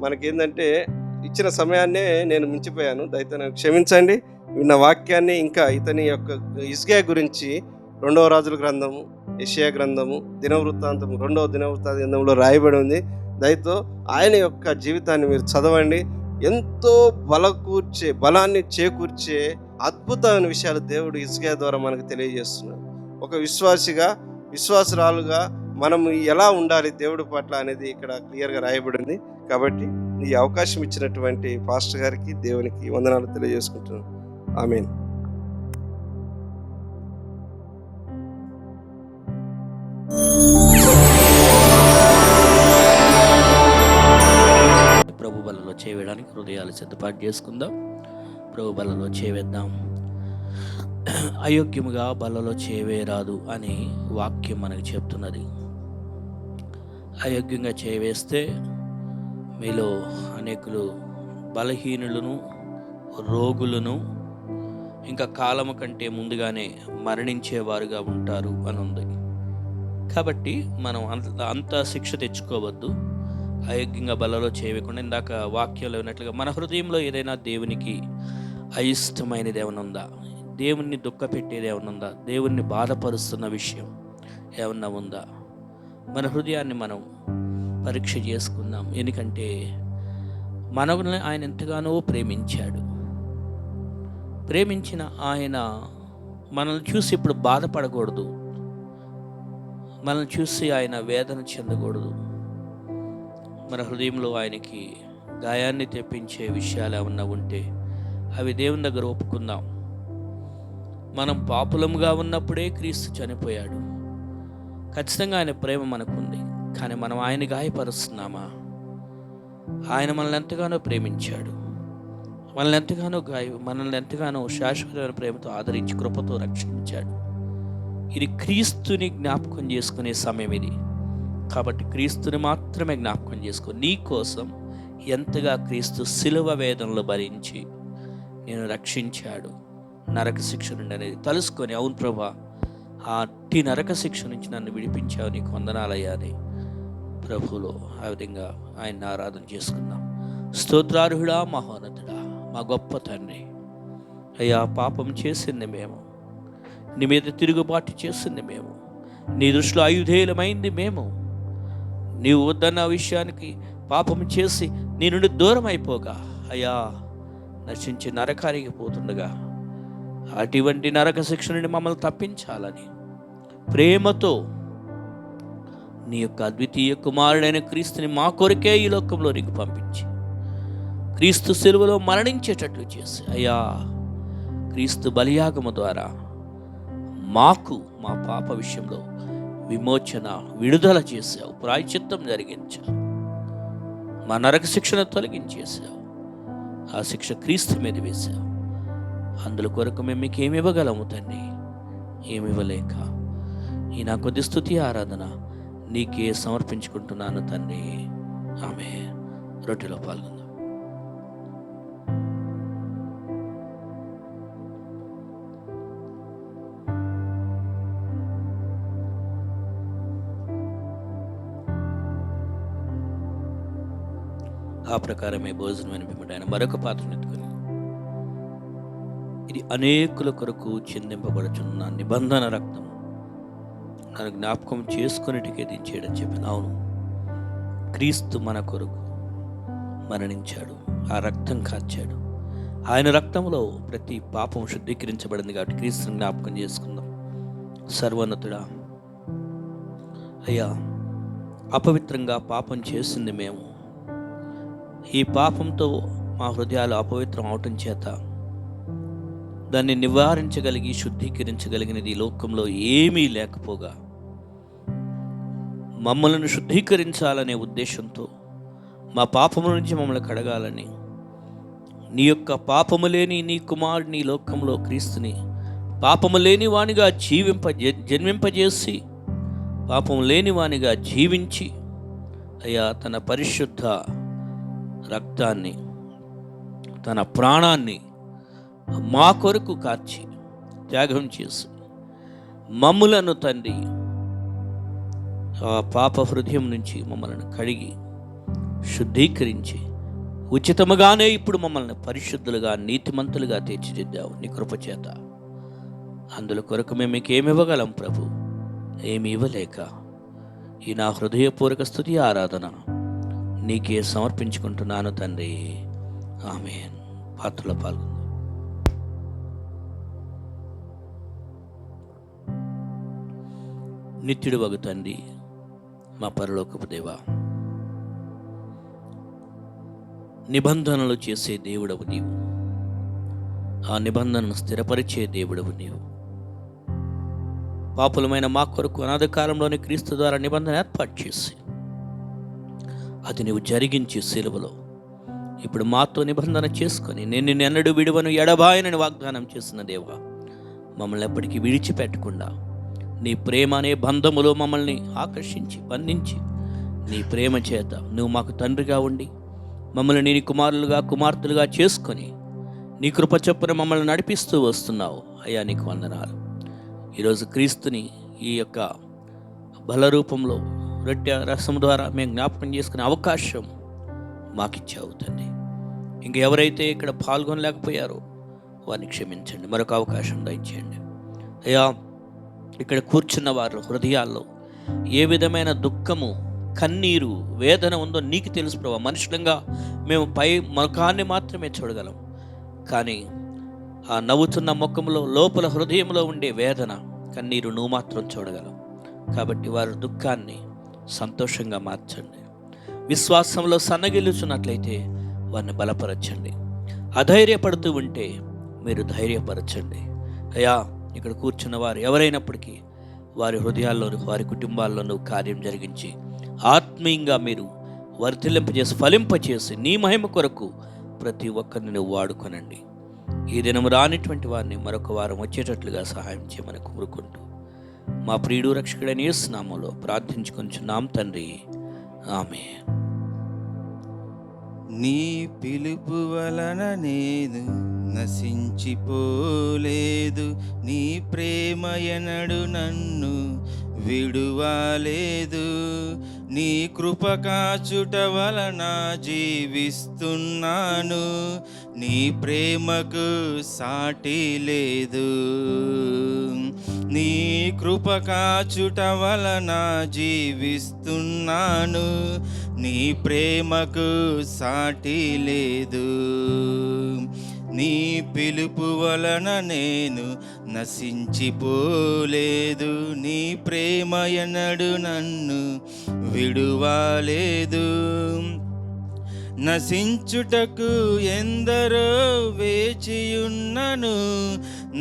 మనకేంటంటే ఇచ్చిన సమయాన్నే నేను మించిపోయాను. దయతో నాకు క్షమించండి. విన్న వాక్యాన్ని ఇంకా ఇతని యొక్క హిజ్కియా గురించి 2వ రాజుల గ్రంథము, యెషయా గ్రంథము, దినవృత్తాంతము 2వ దినవృత్తాంత గ్రంథంలో రాయబడి ఉంది. దయతో ఆయన యొక్క జీవితాన్ని మీరు చదవండి. ఎంతో బలాన్ని చేకూర్చే అద్భుతమైన విషయాలు దేవుడు హిజ్కియా ద్వారా మనకు తెలియజేస్తున్నాడు. ఒక విశ్వాసురాలుగా మనం ఎలా ఉండాలి దేవుడి పట్ల అనేది ఇక్కడ క్లియర్గా రాయబడింది. కాబట్టి ఈ అవకాశం ఇచ్చినటువంటి పాస్టర్ గారికి దేవునికి వందనాలు తెలియజేసుకుంటున్నాను. ఆమేన్. ప్రభు బలలో చేయడానికి హృదయాలు సిద్ధపాటు చేసుకుందాం. ప్రభు బలలో చేవేద్దాం. అయోగ్యముగా బలలో చేయవేరాదు అని వాక్యం మనకు చెప్తున్నది. అయోగ్యంగా చేయవేస్తే మీలో అనేకులు బలహీనులను, రోగులను, ఇంకా కాలము కంటే ముందుగానే మరణించేవారుగా ఉంటారు అని ఉంది. కాబట్టి మనం అంత శిక్ష తెచ్చుకోవద్దు. అయోగ్యంగా బలలో చేయకుండా ఇందాక వాక్యంలో ఉన్నట్లుగా మన హృదయంలో ఏదైనా దేవునికి అయిష్టమైనది ఏమైనా ఉందా, దేవుణ్ణి దుఃఖపెట్టేది ఏమైనా ఉందా, దేవుణ్ణి బాధపరుస్తున్న విషయం ఏమన్నా ఉందా, మన హృదయాన్ని మనం పరీక్ష చేసుకుందాం. ఎందుకంటే మనల్ని ఆయన ఎంతగానో ప్రేమించాడు. ప్రేమించిన ఆయన మనల్ని చూసి ఇప్పుడు బాధపడకూడదు, మనల్ని చూసి ఆయన వేదన చెందకూడదు. మన హృదయంలో ఆయనకి గాయాన్ని తెప్పించే విషయాలు ఏమన్నా ఉంటే అవి దేవుని దగ్గర ఒప్పుకుందాం. మనం పాపులముగా ఉన్నప్పుడే క్రీస్తు చనిపోయాడు. ఖచ్చితంగా ఆయన ప్రేమ మనకుంది. కానీ మనం ఆయన గాయపరుస్తున్నామా? ఆయన మనల్ని ఎంతగానో ప్రేమించాడు. మనల్ని ఎంతగానో శాశ్వతమైన ప్రేమతో ఆదరించి కృపతో రక్షించాడు. ఇది క్రీస్తుని జ్ఞాపకం చేసుకునే సమయం ఇది. కాబట్టి క్రీస్తుని మాత్రమే జ్ఞాపకం చేసుకో. నీ కోసం ఎంతగా క్రీస్తు శిలువ వేదనలు భరించి నేను రక్షించాడు, నరక శిక్ష నుండి అనేది తలుసుకొని, అవును ప్రభా, ఆ అట్టి నరక శిక్ష నుంచి నన్ను విడిపించావు, నీకు వందనాలయ్యా అని ప్రభువులో ఆ విధంగా ఆయన ఆరాధన చేసుకుందాం. స్తోత్రార్హుడా, మహోన్నతుడా, మా గొప్ప తండ్రి, అయ్యా పాపం చేసింది మేము, నీ మీద తిరుగుబాటు చేసింది మేము, నీ దృష్టిలో అయుధేయులమైంది మేము. నీవు వద్దన్న విషయానికి పాపం చేసి నీ నుండి దూరం అయిపోగా అయ్యా నశించి నరకానికి పోతుండగా అటువంటి నరక శిక్ష నుండి మమ్మల్ని తప్పించాలని ప్రేమతో నీ యొక్క అద్వితీయ కుమారుడైన క్రీస్తుని మా కొరకే ఈ లోకంలో నీకు పంపించి క్రీస్తు శిలువలో మరణించేటట్లు చేసి అయ్యా క్రీస్తు బలియాగము ద్వారా మాకు మా పాప విషయంలో విమోచన, విడుదల చేశావు, ప్రాయశ్చిత్తం జరిగించావు, మా నరక శిక్షను తొలగించేశావు, ఆ శిక్ష క్రీస్తు మీద వేశావు. అందులో కొరకు మేము మీకు ఏమి ఇవ్వగలము తండ్రి? ఏమి ఇవ్వలేక ఈ నా కొద్ది స్తుతి ఆరాధన నీకే సమర్పించుకుంటున్నాను తండ్రి. ఆమె రొట్టెలో పాల్గొందాం. ఆ ప్రకారమే భోజనం పిమ్మట ఆయన మరొక పాత్రను ఎత్తుకొని, ఇది అనేకుల కొరకు చిందింపబడుచున్న నిబంధన రక్తం, నన్ను జ్ఞాపకం చేసుకునేటికే దించేయడం చెప్పాను. అవును, క్రీస్తు మన కొరకు మరణించాడు, ఆ రక్తం కార్చాడు. ఆయన రక్తంలో ప్రతి పాపం శుద్ధీకరించబడింది కాబట్టి క్రీస్తుని జ్ఞాపకం చేసుకుందాం. సర్వోన్నతుడా, అయ్యా, అపవిత్రంగా పాపం చేసింది మేము. ఈ పాపంతో మా హృదయాలు అపవిత్రం అవటం చేత దాన్ని నివారించగలిగి శుద్ధీకరించగలిగినది ఈ లోకంలో ఏమీ లేకపోగా, మమ్మల్ని శుద్ధీకరించాలనే ఉద్దేశంతో, మా పాపముల నుంచి మమ్మల్ని కడగాలని నీ యొక్క పాపము లేని నీ కుమారుని లోకంలో క్రీస్తుని పాపము లేని వానిగా జన్మింపజేసి పాపం లేని వానిగా జీవించి, అయ్యా, తన పరిశుద్ధ రక్తాన్ని, తన ప్రాణాన్ని మా కొరకు కార్చి త్యాగం చేసి మమ్ములను తండ్రి ఆ పాప హృదయం నుంచి మమ్మల్ని కడిగి శుద్ధీకరించి ఉచితముగానే ఇప్పుడు మమ్మల్ని పరిశుద్ధులుగా నీతిమంతులుగా తీర్చిదిద్దావు నీ కృపచేత. అందులో కొరకు మేము మీకేమి ఇవ్వగలం ప్రభు? ఏమి ఇవ్వలేక ఈ నా హృదయపూర్వక స్తుతి ఆరాధన నీకే సమర్పించుకుంటున్నాను తండ్రి. ఆమేన్. పాత్రలో పాల్గొందాం. నిత్యుడు వగు తండ్రి, మా పరలోకపు దేవా, నిబంధనలు చేసే దేవుడవు నీవు, ఆ నిబంధనను స్థిరపరిచే దేవుడవు నీవు. పాపులమైన మా కొరకు అనాది కాలంలోని క్రీస్తు ద్వారా నిబంధన ఏర్పాటు చేసి అది నువ్వు జరిగించి సిలువలో ఇప్పుడు మాతో నిబంధన చేసుకొని నేను నిన్ను ఎన్నడూ విడువను ఎడబాయనని వాగ్దానం చేసిన దేవా, మమ్మల్ని ఎప్పటికీ విడిచిపెట్టకుండా నీ ప్రేమ అనే బంధములో మమ్మల్ని ఆకర్షించి బంధించి నీ ప్రేమ చేత నువ్వు మాకు తండ్రిగా ఉండి మమ్మల్ని నీ కుమారులుగా కుమార్తెలుగా చేసుకొని నీ కృప చొప్పున మమ్మల్ని నడిపిస్తూ వస్తున్నావు. అయ్యా, నీకు వందనాలు. ఈరోజు క్రీస్తుని ఈ యొక్క బలరూపంలో రొట్టె రసం ద్వారా మేము జ్ఞాపకం చేసుకునే అవకాశం మాకిచ్చావు తండ్రి. ఇంకెవరైతే ఇక్కడ పాల్గొనలేకపోయారో వారిని క్షమించండి, మరొక అవకాశం దయచేయండి. అయ్యా, ఇక్కడ కూర్చున్న వారి హృదయాల్లో ఏ విధమైన దుఃఖము, కన్నీరు, వేదన ఉందో నీకు తెలుసు ప్రభా. మనుషులంగా మేము పై ముఖాన్ని మాత్రమే చూడగలం, కానీ ఆ నవ్వుతున్న ముఖంలో లోపల హృదయంలో ఉండే వేదన, కన్నీరు నువ్వు మాత్రం చూడగలవు. కాబట్టి వారి దుఃఖాన్ని సంతోషంగా మార్చండి. విశ్వాసంలో సన్నగిల్లుచున్నట్లయితే వారిని బలపరచండి. అధైర్యపడుతూ ఉంటే మీరు ధైర్యపరచండి. అయ్యా, ఇక్కడ కూర్చున్న వారు ఎవరైనప్పటికీ వారి హృదయాల్లోనూ వారి కుటుంబాల్లోనూ కార్యం జరిగించి ఆత్మీయంగా మీరు వర్ధిల్లింపజేసి ఫలింపచేసి నీ మహిమ కొరకు ప్రతి ఒక్కరిని నువ్వు వాడుకొనండి. ఈ దినము రానిటువంటి వారిని మరొక వారం వచ్చేటట్లుగా సహాయం చేయమని కోరుకుంటూ మా ప్రియుడు రక్షకుడైన యేసు నామములో ప్రార్థించుకొనుచున్నాం తండ్రి. ఆమేన్. నీ పిలుపు వలన నేను నశించిపోలేదు, నీ ప్రేమ ఎనడు నన్ను విడువలేదు. నీ కృప కాచుట వలన జీవిస్తున్నాను, నీ ప్రేమకు సాటి లేదు. నీ కృప కాచుట వలన జీవిస్తున్నాను, నీ ప్రేమకు సాటి లేదు. నీ పిలుపు వలన నేను నశించిపోలేదు, నీ ప్రేమ ఎన్నడు నన్ను విడువలేదు. నశించుటకు ఎందరో వేచియున్నను,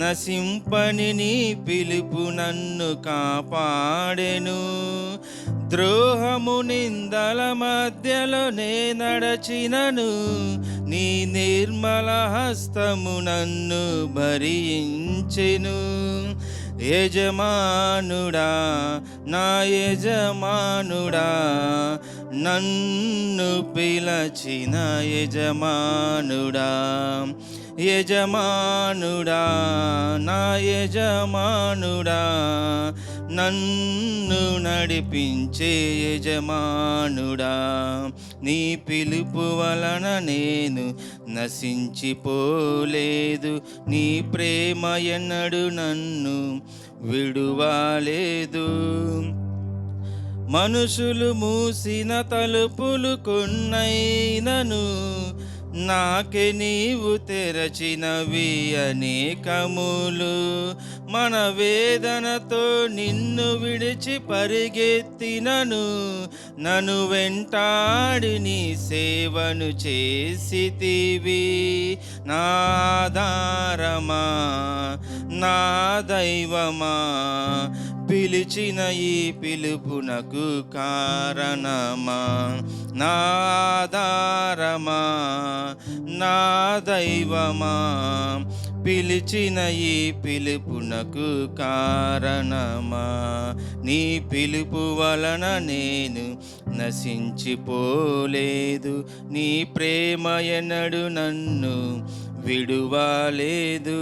నశింపని నీ పిలుపు నన్ను కాపాడెను. ద్రోహము నిందల మధ్యలో నే నడచినను, నీ నిర్మల హస్తము నన్ను భరించెను. యజమానుడా నా యజమానుడా, నన్ను పిలచిన యజమానుడా, యజమానుడా నా యజమానుడా, నన్ను నడిపించే యజమానుడా, నీ పిలుపు వలన నేను నశించిపోలేదు, నీ ప్రేమ ఎన్నడు నన్ను విడువలేదు. మనుషులు మూసిన తలుపులు కొన్నైనను, నాకే నీవు తెరచినవి అనేకములు. మన వేదనతో నిన్ను విడిచి పరిగెత్తినను, నన్ను వెంటాడి నీ సేవను చేసితివి. నా ఆధారమా నా దైవమా, పిలిచిన ఈ పిలుపునకు కారణమా, నా ఆధారమా నా దైవమా, పిలిచిన ఈ పిలుపునకు కారణమా, నీ పిలుపు వలన నేను నశించిపోలేదు, నీ ప్రేమ ఎన్నడు నన్ను విడువలేదు.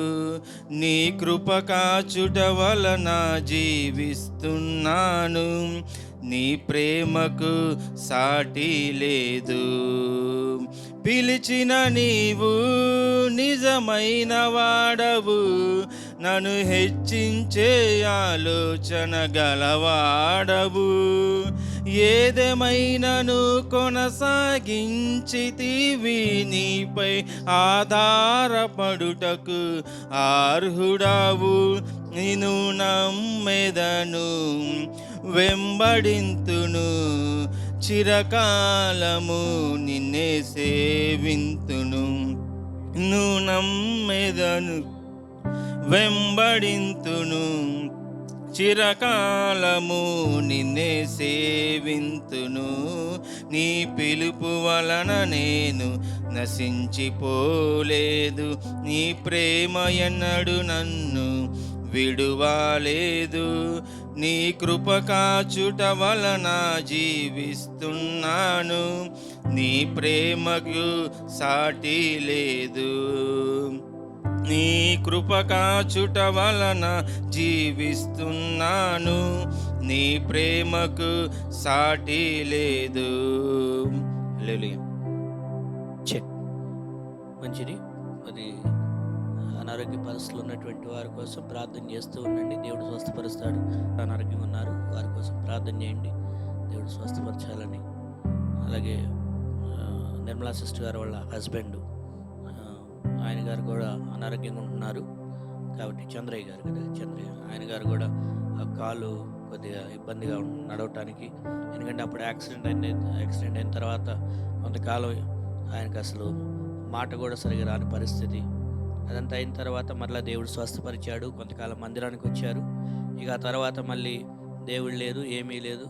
నీ కృప కాచుట వలన జీవిస్తున్నాను, నీ ప్రేమకు సాటి లేదు. పిలిచిన నీవు నిజమైన వాడవు, నన్ను హెచ్చించే ఆలోచన గలవాడవు. ఏదేమైనను కొనసాగించితివి, నీపై ఆధారపడుటకు అర్హుడవు. నిన్ను నమ్మెదను, వెంబడింతును, చిరకాలము నిన్నే సేవింతును. నిన్ను నమ్మెదను, వెంబడింతును, చిరకాలము నిన్నే సేవింతును. నీ పిలుపు వలన నేను నశించిపోలేదు, నీ ప్రేమ ఎన్నడు నన్ను విడువలేదు. నీ కృప కాచుట వలన జీవిస్తున్నాను, నీ ప్రేమకు సాటి లేదు. నీ కృప కాచుట వలన జీవిస్తున్నాను, నీ ప్రేమకు సాటి లేదు. హల్లెలూయా. చెక్. మంచిది. మరి అనారోగ్య పరిస్థితులు ఉన్నటువంటి వారి కోసం ప్రార్థన చేస్తూ ఉండండి, దేవుడు స్వస్థపరుస్తాడు. అనారోగ్యంగా ఉన్నారు వారి కోసం ప్రార్థన చేయండి, దేవుడు స్వస్థపరచాలని. అలాగే నిర్మలా సిస్టర్ గారు వాళ్ళ హస్బెండ్, ఆయన గారు కూడా అనారోగ్యంగా ఉంటున్నారు కాబట్టి, చంద్రయ్య గారు కదా, చంద్రయ్య ఆయన గారు కూడా ఆ కాలు కొద్దిగా ఇబ్బందిగా నడవటానికి, ఎందుకంటే అప్పుడు యాక్సిడెంట్ అయిన తర్వాత కొంతకాలం ఆయనకు అసలు మాట కూడా సరిగా రాని పరిస్థితి. అదంతా అయిన తర్వాత మళ్ళీ దేవుడు స్వస్థపరిచాడు, కొంతకాలం మందిరానికి వచ్చారు. ఇక ఆ తర్వాత మళ్ళీ దేవుడు లేదు, ఏమీ లేదు,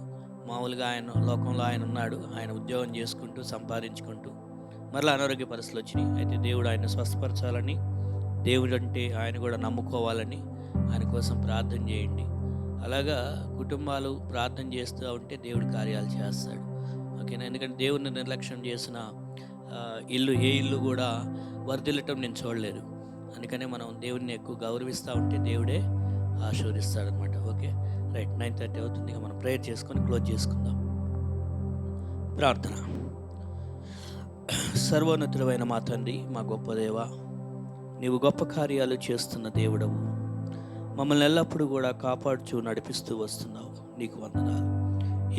మామూలుగా ఆయన లోకంలో ఆయన ఉన్నాడు, ఆయన ఉద్యోగం చేసుకుంటూ సంపాదించుకుంటూ మరలా అనారోగ్య పరిస్థితులు వచ్చినాయి. అయితే దేవుడు ఆయన స్వస్థపరచాలని, దేవుడు అంటే ఆయన కూడా నమ్ముకోవాలని ఆయన కోసం ప్రార్థన చేయండి. అలాగా కుటుంబాలు ప్రార్థన చేస్తూ ఉంటే దేవుడు కార్యాలు చేస్తాడు. ఓకేనా? ఎందుకంటే దేవుడిని నిర్లక్ష్యం చేసిన ఏ ఇల్లు కూడా వర్ధిల్లటం నేను చూడలేదు. అందుకనే మనం దేవుడిని ఎక్కువ గౌరవిస్తూ ఉంటే దేవుడే ఆశీర్వదిస్తాడనమాట. Okay, right. 9:30 అవుతుంది. ఇక మనం ప్రేయర్ చేసుకొని క్లోజ్ చేసుకుందాం. ప్రార్థన. సర్వోన్నతుడైన మా తండ్రి, మా గొప్ప దేవ, నీవు గొప్ప కార్యాలు చేస్తున్న దేవుడవు, మమ్మల్ని ఎల్లప్పుడూ కూడా కాపాడుచూ నడిపిస్తూ వస్తున్నావు. నీకు వందనాలు.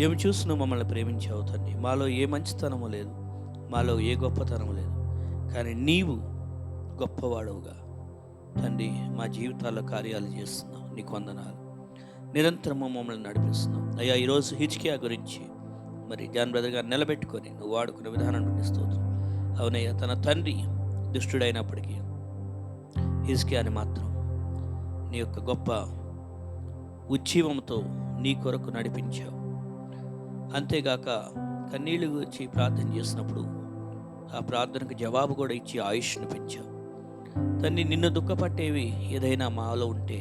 ఏమి చూసినా మమ్మల్ని ప్రేమించావు తండ్రి. మాలో ఏ మంచితనము లేదు, మాలో ఏ గొప్పతనము లేదు, కానీ నీవు గొప్పవాడవుగా తండ్రి మా జీవితాల్లో కార్యాలు చేస్తున్నావు. నీకు వందనాలు. నిరంతరము మమ్మల్ని నడిపిస్తున్నావు అయ్యా. ఈరోజు హిజ్కియా గురించి మరి జాన్ బ్రదర్ గారు నిలబెట్టుకొని నువ్వు వాడుకునే విధానాన్ని బట్టి స్తోత్రం. అవునయ్యా, తన తండ్రి దుష్టుడైనప్పటికీ హిజ్కియాని మాత్రం నీ యొక్క గొప్ప ఉజ్జీవంతో నీ కొరకు నడిపించావు. అంతేగాక కన్నీళ్లు గురించి ప్రార్థన చేసినప్పుడు ఆ ప్రార్థనకు జవాబు కూడా ఇచ్చి ఆయుష్ను పెంచావు తండ్రి. నిన్ను దుఃఖపట్టేవి ఏదైనా మాలో ఉంటే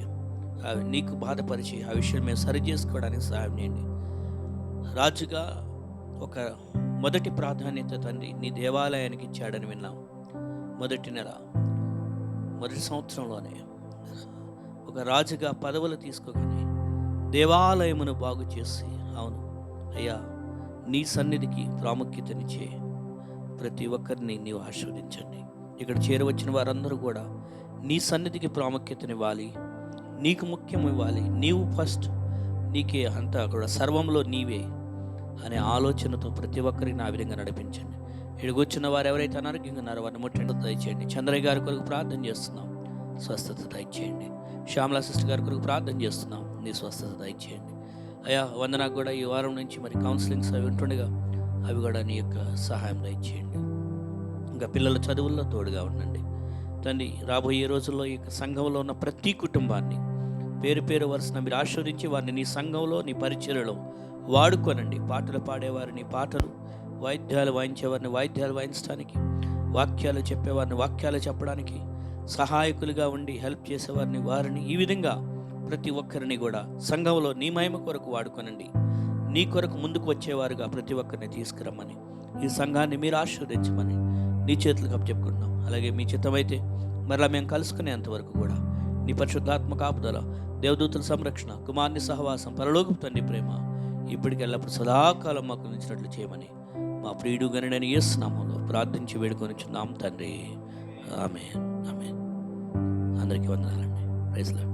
నీకు బాధపరిచి ఆ విషయం మేము సరి చేసుకోవడానికి సహాయం చేయండి. రాజుగా ఒక మొదటి ప్రాధాన్యత తండ్రి నీ దేవాలయానికి ఇచ్చాడని విన్నాం. మొదటి నెల మొదటి సంవత్సరంలోనే ఒక రాజుగా పదవులు తీసుకోగానే దేవాలయమును బాగు చేసి, అవును అయ్యా, నీ సన్నిధికి ప్రాముఖ్యతనిచ్చే ప్రతి ఒక్కరిని నీవు ఆశీర్వదించండి. ఇక్కడ చేరవచ్చిన వారందరూ కూడా నీ సన్నిధికి ప్రాముఖ్యతనివ్వాలి, నీకు ముఖ్యం ఇవ్వాలి, నీవు ఫస్ట్, నీకే అంతా కూడా సర్వంలో నీవే అనే ఆలోచనతో ప్రతి ఒక్కరిని ఆ విధంగా నడిపించండి. ఇడిగొచ్చిన వారు ఎవరైతే అనారోగ్యంగా ఉన్నారో వారిని ముట్టండి దయచేయండి. చంద్రయ్య గారి కొరకు ప్రార్థన చేస్తున్నాం, స్వస్థత దయచేయండి. శ్యామలా సిస్టర్ గారి కొరకు ప్రార్థన చేస్తున్నాం, నీ స్వస్థత దయచేయండి. అయ్యా వందనాకు కూడా ఈ వారం నుంచి మరి కౌన్సిలింగ్స్ అవి ఉంటుండగా అవి కూడా నీ యొక్క సహాయం దయచేయండి. ఇంకా పిల్లల చదువుల్లో తోడుగా ఉండండి తండ్రి. రాబోయే రోజుల్లో ఈ సంఘంలో ఉన్న ప్రతి కుటుంబాన్ని పేరు పేరు వరుసన మీరు ఆశీర్వదించి వారిని నీ సంఘంలో నీ పరిచర్యలో వాడుకోనండి. పాటలు పాడేవారిని పాటలు, వాయిద్యాలు వాయించేవారిని వాయిద్యాలు వాయించడానికి, వాక్యాలు చెప్పేవారిని వాక్యాలు చెప్పడానికి, సహాయకులుగా ఉండి హెల్ప్ చేసేవారిని వారిని, ఈ విధంగా ప్రతి ఒక్కరిని కూడా సంఘంలో నీ మహిమ కొరకు వాడుకోనండి. నీ కొరకు ముందుకు వచ్చేవారుగా ప్రతి ఒక్కరిని తీసుకురమ్మని, ఈ సంఘాన్ని మీరు ఆశీర్వదించమని నీ చేతులకు అప్పచెప్పుకుంటున్నాం. అలాగే మీ చిత్తమైతే మరలా మేము కలుసుకునేంతవరకు కూడా నీ పరిశుద్ధాత్మ కాపుదల, దేవదూతుల సంరక్షణ, కుమార్ని సహవాసం, పరలోకపు తండ్రి ప్రేమ ఇప్పటికెల్లప్పుడు సదాకాలం మాకు ఉంచినట్లు చేయమని మా ప్రియుడు గనుడైన యేసు నామములో ప్రార్థించి వేడుకొనిచున్నాం తండ్రి. ఆమేన్, ఆమేన్. అందరికీ వందనాలండి. Praise lord.